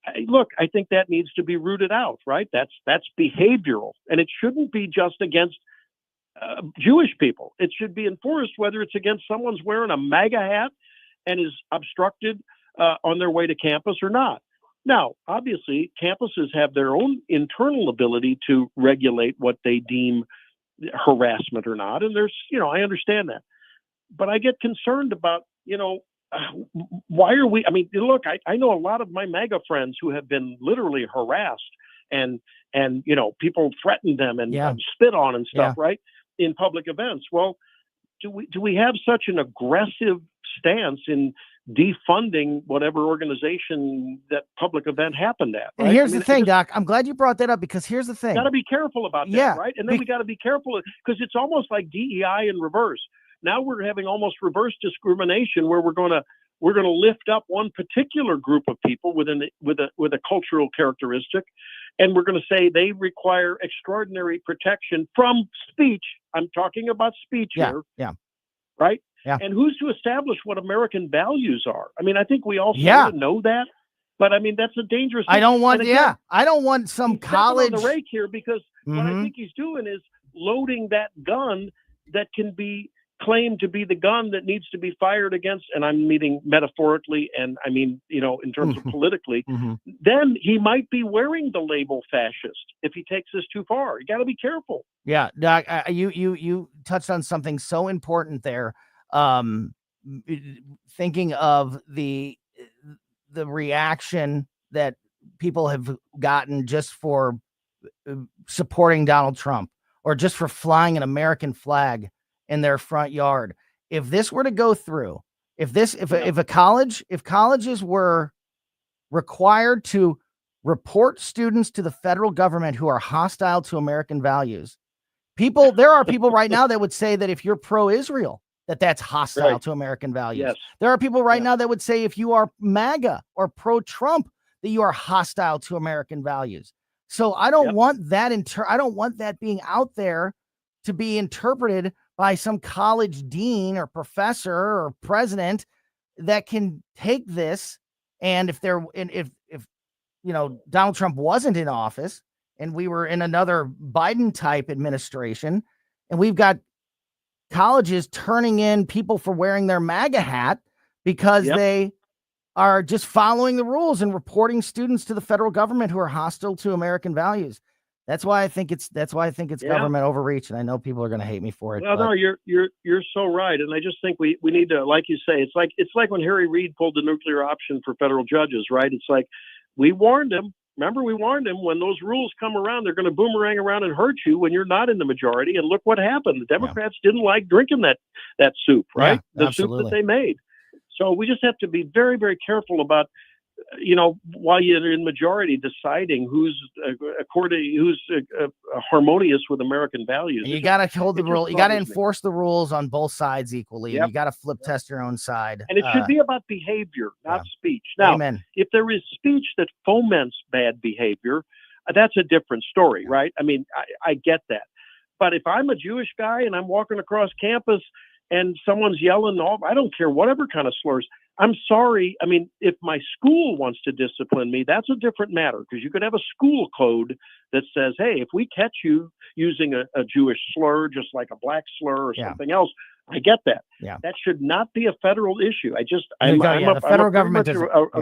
I think that needs to be rooted out, right? That's behavioral, and it shouldn't be just against Jewish people. It should be enforced whether it's against someone's wearing a MAGA hat and is obstructed on their way to campus or not. Now, obviously, campuses have their own internal ability to regulate what they deem harassment or not. And there's, I understand that. But I get concerned about, why are we? I mean, look, I know a lot of my MAGA friends who have been literally harassed and people threaten them and spit on and stuff, right, in public events. Well, do we have such an aggressive stance in defunding whatever organization that public event happened at? Right? And here's the thing, Doc. I'm glad you brought that up, because here's the thing. Got to be careful about that, right? And then we got to be careful, because it's almost like DEI in reverse. Now we're having almost reverse discrimination, where we're going to lift up one particular group of people with a cultural characteristic, and we're going to say they require extraordinary protection from speech. I'm talking about speech here. Yeah. Right? Yeah. And who's to establish what American values are? I mean, I think we all sort of know that, but I mean, that's a dangerous thing. I don't want some college on the rake here, because what I think he's doing is loading that gun that can be claimed to be the gun that needs to be fired against, and I'm meaning metaphorically, and I mean, in terms of politically, then he might be wearing the label fascist if he takes this too far. You got to be careful. Yeah, Doc, you touched on something so important there. Thinking of the reaction that people have gotten just for supporting Donald Trump, or just for flying an American flag in their front yard. If this were to go through, if colleges were required to report students to the federal government who are hostile to American values, there are people right now that would say that if you're pro-Israel, that's hostile to American values. Yes. There are people right now that would say if you are MAGA or pro-Trump, that you are hostile to American values. So I don't want that I don't want that being out there to be interpreted by some college dean or professor or president that can take this. And if Donald Trump wasn't in office and we were in another Biden type administration, and we've got colleges turning in people for wearing their MAGA hat because they are just following the rules and reporting students to the federal government who are hostile to American values. That's why I think it's government overreach, and I know people are going to hate me for it. Well, no, you're so right, and I just think we need to, like you say, it's like when Harry Reid pulled the nuclear option for federal judges, right? It's like we warned him. Remember, we warned him, when those rules come around, they're going to boomerang around and hurt you when you're not in the majority. And look what happened. The Democrats didn't like drinking that soup, right? Yeah, the soup that they made. So we just have to be very, very careful about, while you're in majority, deciding who's harmonious with American values. And you got to hold the rule. You got to enforce the rules on both sides equally. You got to flip test your own side. And it should be about behavior, not speech. Now, if there is speech that foments bad behavior, that's a different story, right? I mean, I get that. But if I'm a Jewish guy and I'm walking across campus and someone's yelling, I don't care, whatever kind of slurs, I'm sorry. I mean, if my school wants to discipline me, that's a different matter, because you could have a school code that says, hey, if we catch you using a Jewish slur, just like a black slur or something else, I get that. Yeah. That should not be a federal issue. I'm a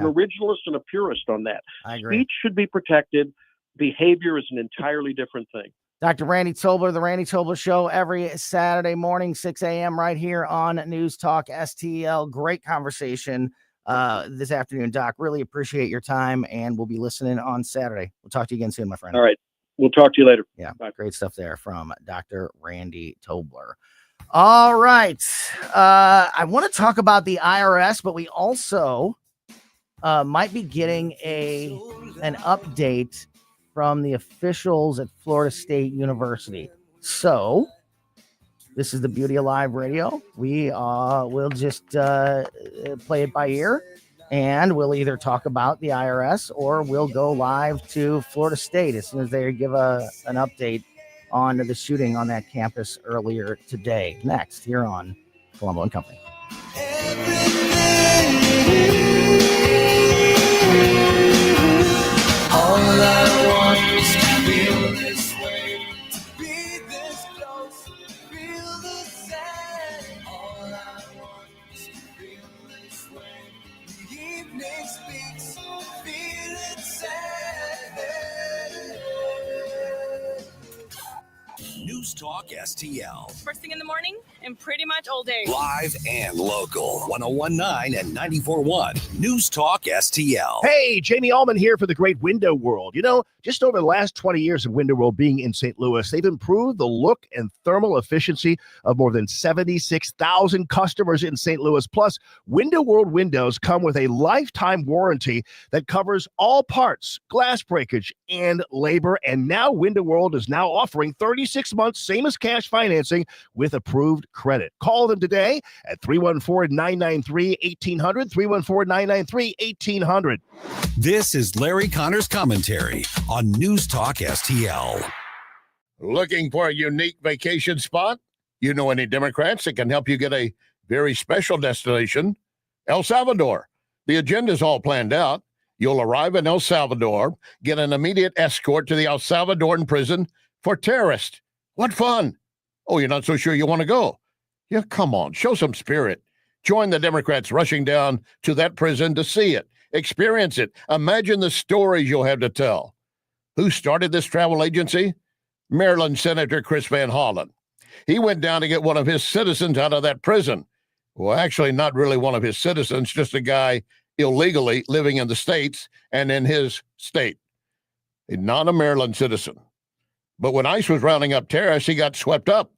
originalist and a purist on that. I agree. Speech should be protected. Behavior is an entirely different thing. Dr. Randy Tobler, The Randy Tobler Show, every Saturday morning, 6 a.m. right here on News Talk STL. Great conversation this afternoon, Doc. Really appreciate your time, and we'll be listening on Saturday. We'll talk to you again soon, my friend. All right. We'll talk to you later. Yeah, bye. Great stuff there from Dr. Randy Tobler. All right. I want to talk about the IRS, but we also might be getting an update from the officials at Florida State University. So this is the beauty of live radio. We will just play it by ear, and we'll either talk about the IRS or we'll go live to Florida State as soon as they give an update on the shooting on that campus earlier today. Next, here on Colombo Company. All I want is to feel this way, to be this close, feel the same. All I want is to feel this way. The evening speaks, feel it sad. News Talk STL. First thing in the morning, and pretty much all day. Live and local. 1019 and 94.1 News Talk STL. Hey, Jamie Allman here for the Great Window World. You know, just over the last 20 years of Window World being in St. Louis, they've improved the look and thermal efficiency of more than 76,000 customers in St. Louis. Plus, Window World windows come with a lifetime warranty that covers all parts, glass breakage, and labor. And now Window World is now offering 36 months, same as cash financing, with approved credit. Call them today at 314-993-1800, 314-993-1800. This is Larry Connor's commentary on News Talk STL. Looking for a unique vacation spot? You know any Democrats that can help you get a very special destination? El Salvador. The agenda's all planned out. You'll arrive in El Salvador, get an immediate escort to the El Salvadoran prison for terrorists. What fun! Oh, you're not so sure you want to go? Yeah, come on, show some spirit. Join the Democrats rushing down to that prison to see it, experience it. Imagine the stories you'll have to tell. Who started this travel agency? Maryland Senator Chris Van Hollen. He went down to get one of his citizens out of that prison. Well, actually, not really one of his citizens, just a guy illegally living in the States and in his state. Not a Maryland citizen. But when ICE was rounding up terrorists, he got swept up.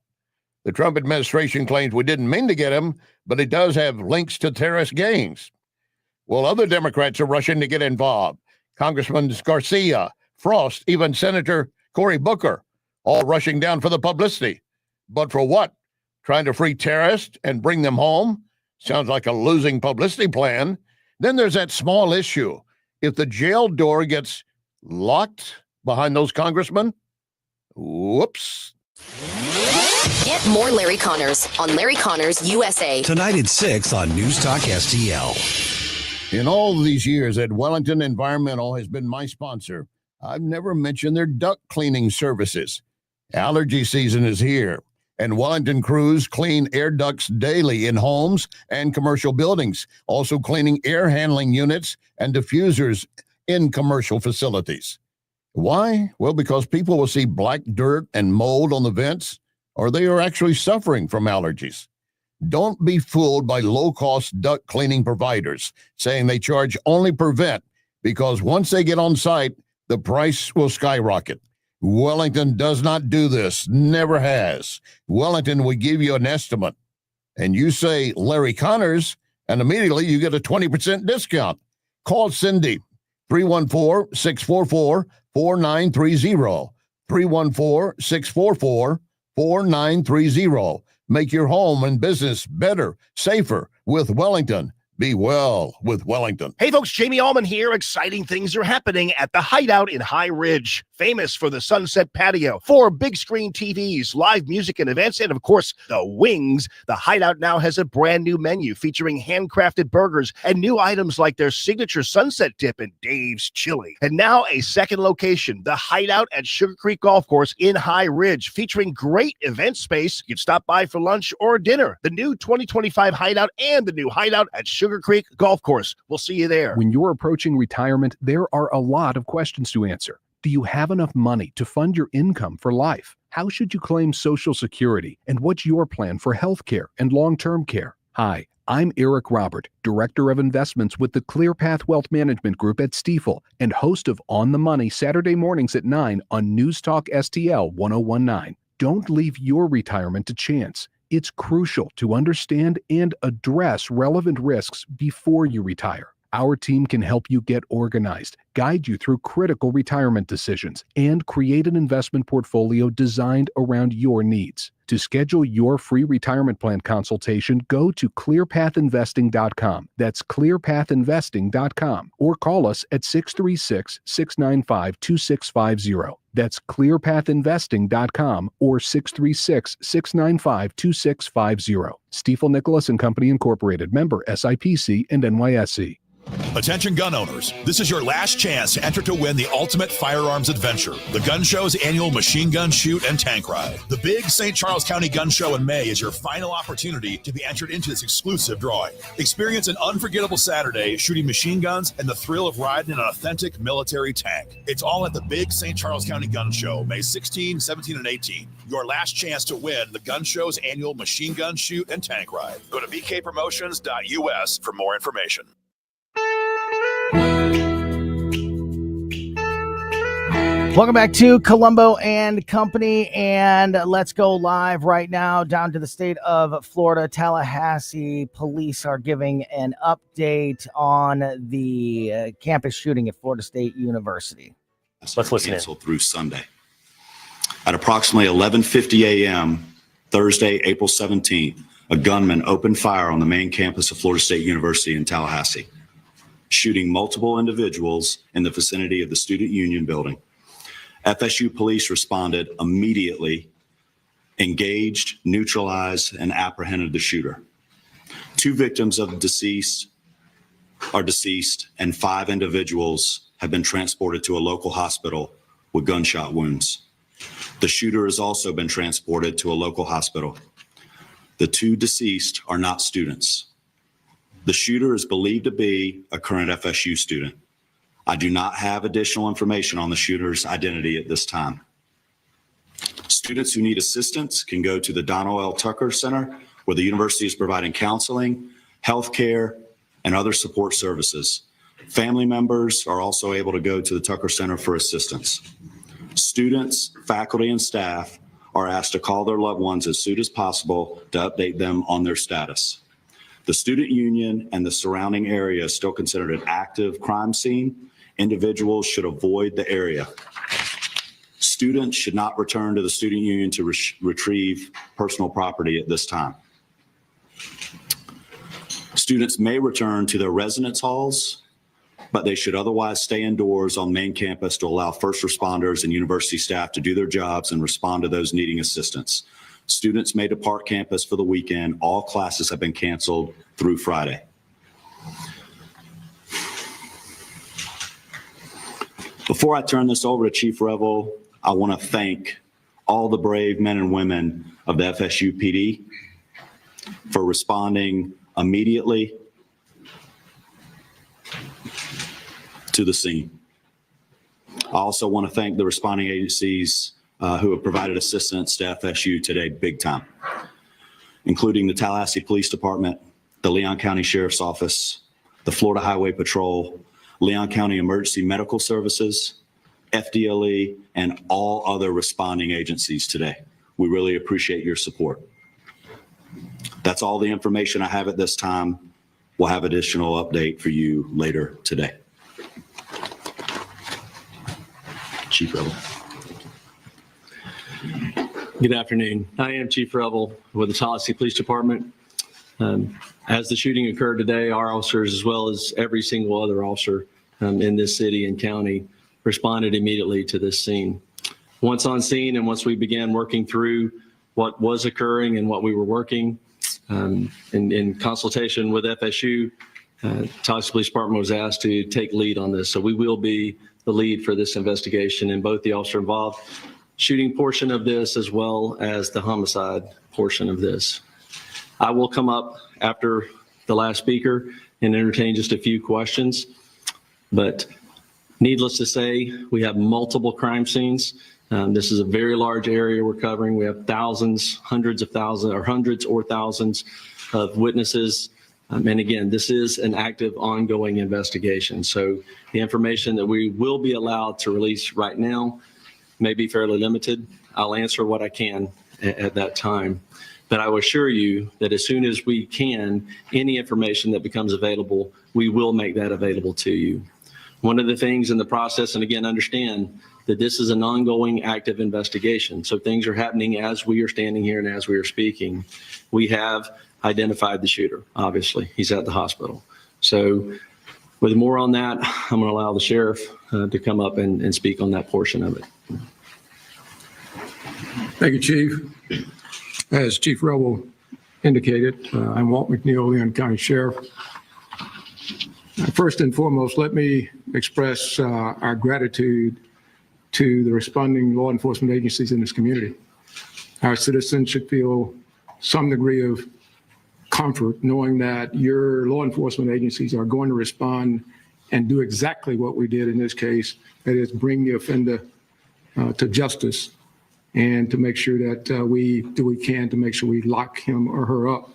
The Trump administration claims we didn't mean to get him, but he does have links to terrorist gangs. Well, other Democrats are rushing to get involved. Congressman Garcia, Frost, even Senator Cory Booker, all rushing down for the publicity. But for what? Trying to free terrorists and bring them home? Sounds like a losing publicity plan. Then there's that small issue. If the jail door gets locked behind those congressmen, whoops. Get more Larry Connors on Larry Connors USA. Tonight at 6 on News Talk STL. In all these years that Wellington Environmental has been my sponsor, I've never mentioned their duct cleaning services. Allergy season is here, and Wellington crews clean air ducts daily in homes and commercial buildings, also cleaning air handling units and diffusers in commercial facilities. Why? Well, because people will see black dirt and mold on the vents, or they are actually suffering from allergies. Don't be fooled by low-cost duct cleaning providers saying they charge only per vent, because once they get on site, the price will skyrocket. Wellington does not do this, never has. Wellington will give you an estimate, and you say Larry Connors, and immediately you get a 20% discount. Call Cindy, 314-644-4930, 314-644-4930. Make your home and business better, safer with Wellington. Be well with Wellington. Hey folks, Jamie Allman here. Exciting things are happening at the Hideout in High Ridge, famous for the Sunset Patio, 4 big screen TVs, live music and events, and of course, the wings. The Hideout now has a brand new menu featuring handcrafted burgers and new items like their signature sunset dip and Dave's Chili. And now a second location, the Hideout at Sugar Creek Golf Course in High Ridge, featuring great event space. You can stop by for lunch or dinner. The new 2025 Hideout and the new Hideout at Sugar Creek Golf Course. We'll see you there. When you're approaching retirement, there are a lot of questions to answer. Do you have enough money to fund your income for life? How should you claim Social Security? And what's your plan for health care and long-term care? Hi, I'm Eric Robert, Director of Investments with the ClearPath Wealth Management Group at Stifel and host of On the Money Saturday mornings at 9 on News Talk STL 1019. Don't leave your retirement to chance. It's crucial to understand and address relevant risks before you retire. Our team can help you get organized, guide you through critical retirement decisions, and create an investment portfolio designed around your needs. To schedule your free retirement plan consultation, go to clearpathinvesting.com. That's clearpathinvesting.com, or call us at 636-695-2650. That's clearpathinvesting.com or 636-695-2650. Stifel Nicholas and Company Incorporated, member SIPC and NYSE. Attention gun owners, this is your last chance to enter to win the ultimate firearms adventure, the Gun Show's annual machine gun shoot and tank ride. The big St. Charles County Gun Show in May is your final opportunity to be entered into this exclusive drawing. Experience an unforgettable Saturday shooting machine guns and the thrill of riding an authentic military tank. It's all at the big St. Charles County Gun Show, May 16, 17, and 18. Your last chance to win the Gun Show's annual machine gun shoot and tank ride. Go to bkpromotions.us for more information. Welcome back to Colombo and Company, and let's go live right now down to the state of Florida. Tallahassee police are giving an update on the campus shooting at Florida State University. Let's listen in. Through Sunday. At approximately 11:50 a.m. Thursday, April 17th, a gunman opened fire on the main campus of Florida State University in Tallahassee, shooting multiple individuals in the vicinity of the Student Union building. FSU police responded immediately, engaged, neutralized, and apprehended the shooter. 2 victims of the deceased are deceased, and 5 individuals have been transported to a local hospital with gunshot wounds. The shooter has also been transported to a local hospital. The 2 deceased are not students. The shooter is believed to be a current FSU student. I do not have additional information on the shooter's identity at this time. Students who need assistance can go to the Donald L. Tucker Center, where the university is providing counseling, health care, and other support services. Family members are also able to go to the Tucker Center for assistance. Students, faculty, and staff are asked to call their loved ones as soon as possible to update them on their status. The student union and the surrounding area is still considered an active crime scene. Individuals should avoid the area. Students should not return to the student union to retrieve personal property at this time. Students may return to their residence halls, but they should otherwise stay indoors on main campus to allow first responders and university staff to do their jobs and respond to those needing assistance. Students may depart campus for the weekend. All classes have been canceled through Friday. Before I turn this over to Chief Revel, I want to thank all the brave men and women of the FSU PD for responding immediately to the scene. I also want to thank the responding agencies who have provided assistance to FSU today big time, including the Tallahassee Police Department, the Leon County Sheriff's Office, the Florida Highway Patrol, Leon County Emergency Medical Services, FDLE, and all other responding agencies today. We really appreciate your support. That's all the information I have at this time. We'll have additional update for you later today. Chief Revel. Good afternoon. I am Chief Revel with the Tallahassee Police Department. As the shooting occurred today, our officers, as well as every single other officer in this city and county, responded immediately to this scene. Once on scene and once we began working through what was occurring and what we were working in consultation with FSU, Tallahassee Police Department was asked to take lead on this. So we will be the lead for this investigation in both the officer involved shooting portion of this as well as the homicide portion of this. I will come up after the last speaker and entertain just a few questions, but needless to say, we have multiple crime scenes. This is a very large area we're covering. We have thousands, hundreds of thousands, or hundreds or thousands of witnesses. And again, this is an active, ongoing investigation. So the information that we will be allowed to release right now may be fairly limited. I'll answer what I can at that time. But I will assure you that as soon as we can, any information that becomes available, we will make that available to you. One of the things in the process, and again, understand that this is an ongoing active investigation. So things are happening as we are standing here and as we are speaking. We have identified the shooter, obviously. He's at the hospital. So with more on that, I'm going to allow the sheriff to come up and speak on that portion of it. Thank you, Chief. As Chief Revel indicated, I'm Walt McNeil, Leon County Sheriff. First and foremost, let me express our gratitude to the responding law enforcement agencies in this community. Our citizens should feel some degree of comfort knowing that your law enforcement agencies are going to respond and do exactly what we did in this case, that is bring the offender to justice and to make sure that we do what we can to make sure we lock him or her up.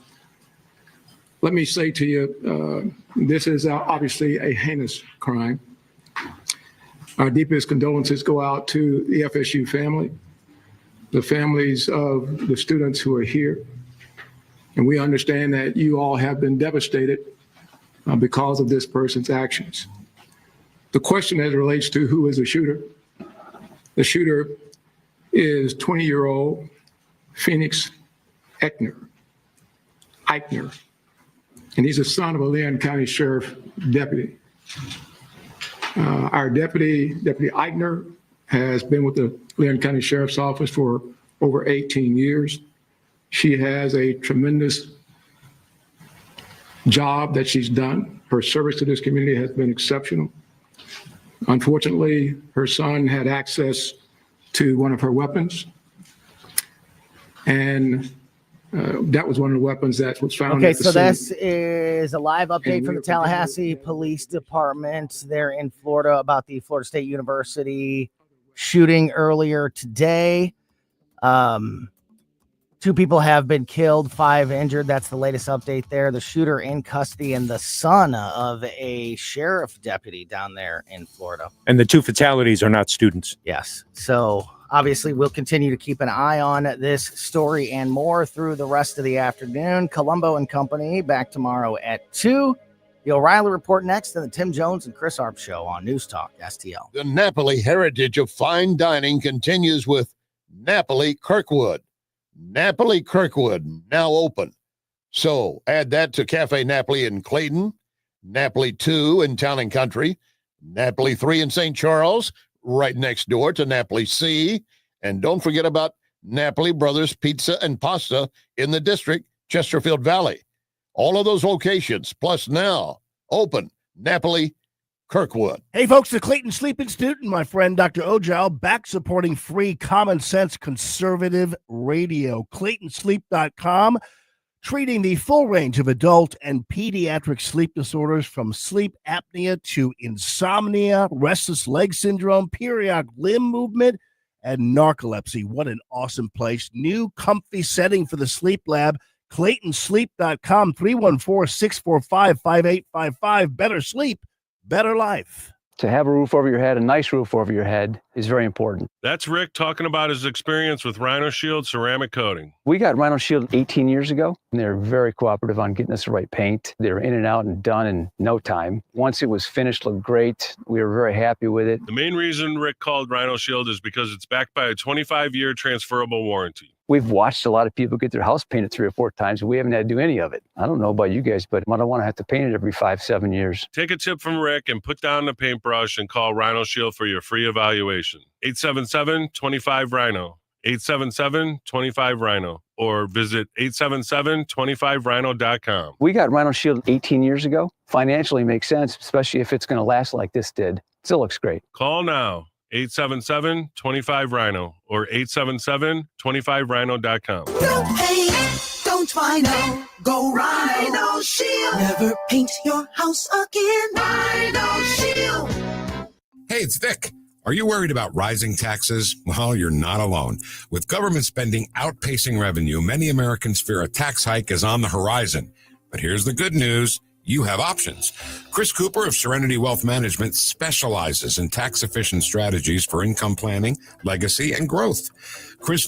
Let me say to you, this is obviously a heinous crime. Our deepest condolences go out to the FSU family, the families of the students who are here. And we understand that you all have been devastated because of this person's actions. The question as it relates to who is the shooter is 20-year-old Phoenix Eichner. And he's the son of a Leon County Sheriff deputy. Our deputy Eichner, has been with the Leon County Sheriff's Office for over 18 years. She has a tremendous job that she's done. Her service to this community has been exceptional. Unfortunately, her son had access to one of her weapons, and that was one of the weapons that was found. Okay, at the so scene. this is a live update from the Tallahassee Police Department there in Florida about the Florida State University shooting earlier today. 2 people have been killed, 5 injured. That's the latest update there. The shooter in custody and the son of a sheriff deputy down there in Florida. And the 2 fatalities are not students. Yes. So obviously we'll continue to keep an eye on this story and more through the rest of the afternoon. Colombo and Company back tomorrow at 2. The O'Reilly Report next, and the Tim Jones and Chris Arp Show on News Talk STL. The Napoli heritage of fine dining continues with Napoli Kirkwood. Napoli Kirkwood, now open. So add that to Cafe Napoli in Clayton, Napoli 2 in Town and Country, Napoli 3 in St. Charles, right next door to Napoli C. And don't forget about Napoli Brothers Pizza and Pasta in the district, Chesterfield Valley. All of those locations, plus now open Napoli Kirkwood. Hey, folks, the Clayton Sleep Institute and my friend Dr. Ojal back supporting free common sense conservative radio. ClaytonSleep.com, treating the full range of adult and pediatric sleep disorders from sleep apnea to insomnia, restless leg syndrome, periodic limb movement, and narcolepsy. What an awesome place. New comfy setting for the sleep lab. ClaytonSleep.com, 314-645-5855. Better sleep, better life. To have a roof over your head, a nice roof over your head, is very important. That's Rick talking about his experience with Rhino Shield ceramic coating. We got Rhino Shield 18 years ago, and they're very cooperative on getting us the right paint. They're in and out and done in no time. Once it was finished, looked great. We were very happy with it. The main reason Rick called Rhino Shield is because it's backed by a 25-year transferable warranty. We've watched a lot of people get their house painted 3 or 4 times, and we haven't had to do any of it. I don't know about you guys, but I don't want to have to paint it every 5-7 years. Take a tip from Rick and put down the paintbrush and call Rhino Shield for your free evaluation. 877-25-RHINO. 877-25-RHINO. Or visit 877-25rhino.com. We got Rhino Shield 18 years ago. Financially makes sense, especially if it's going to last like this did. Still looks great. Call now. 877-25-RHINO or 877-25rhino.com. Don't hate, don't Rhino, go Rhino Shield. Never paint your house again. Rhino Shield. Hey, it's Vic. Are you worried about rising taxes? Well, you're not alone. With government spending outpacing revenue, many Americans fear a tax hike is on the horizon. But here's the good news. You have options. Chris Cooper of Serenity Wealth Management specializes in tax-efficient strategies for income planning, legacy, and growth. Chris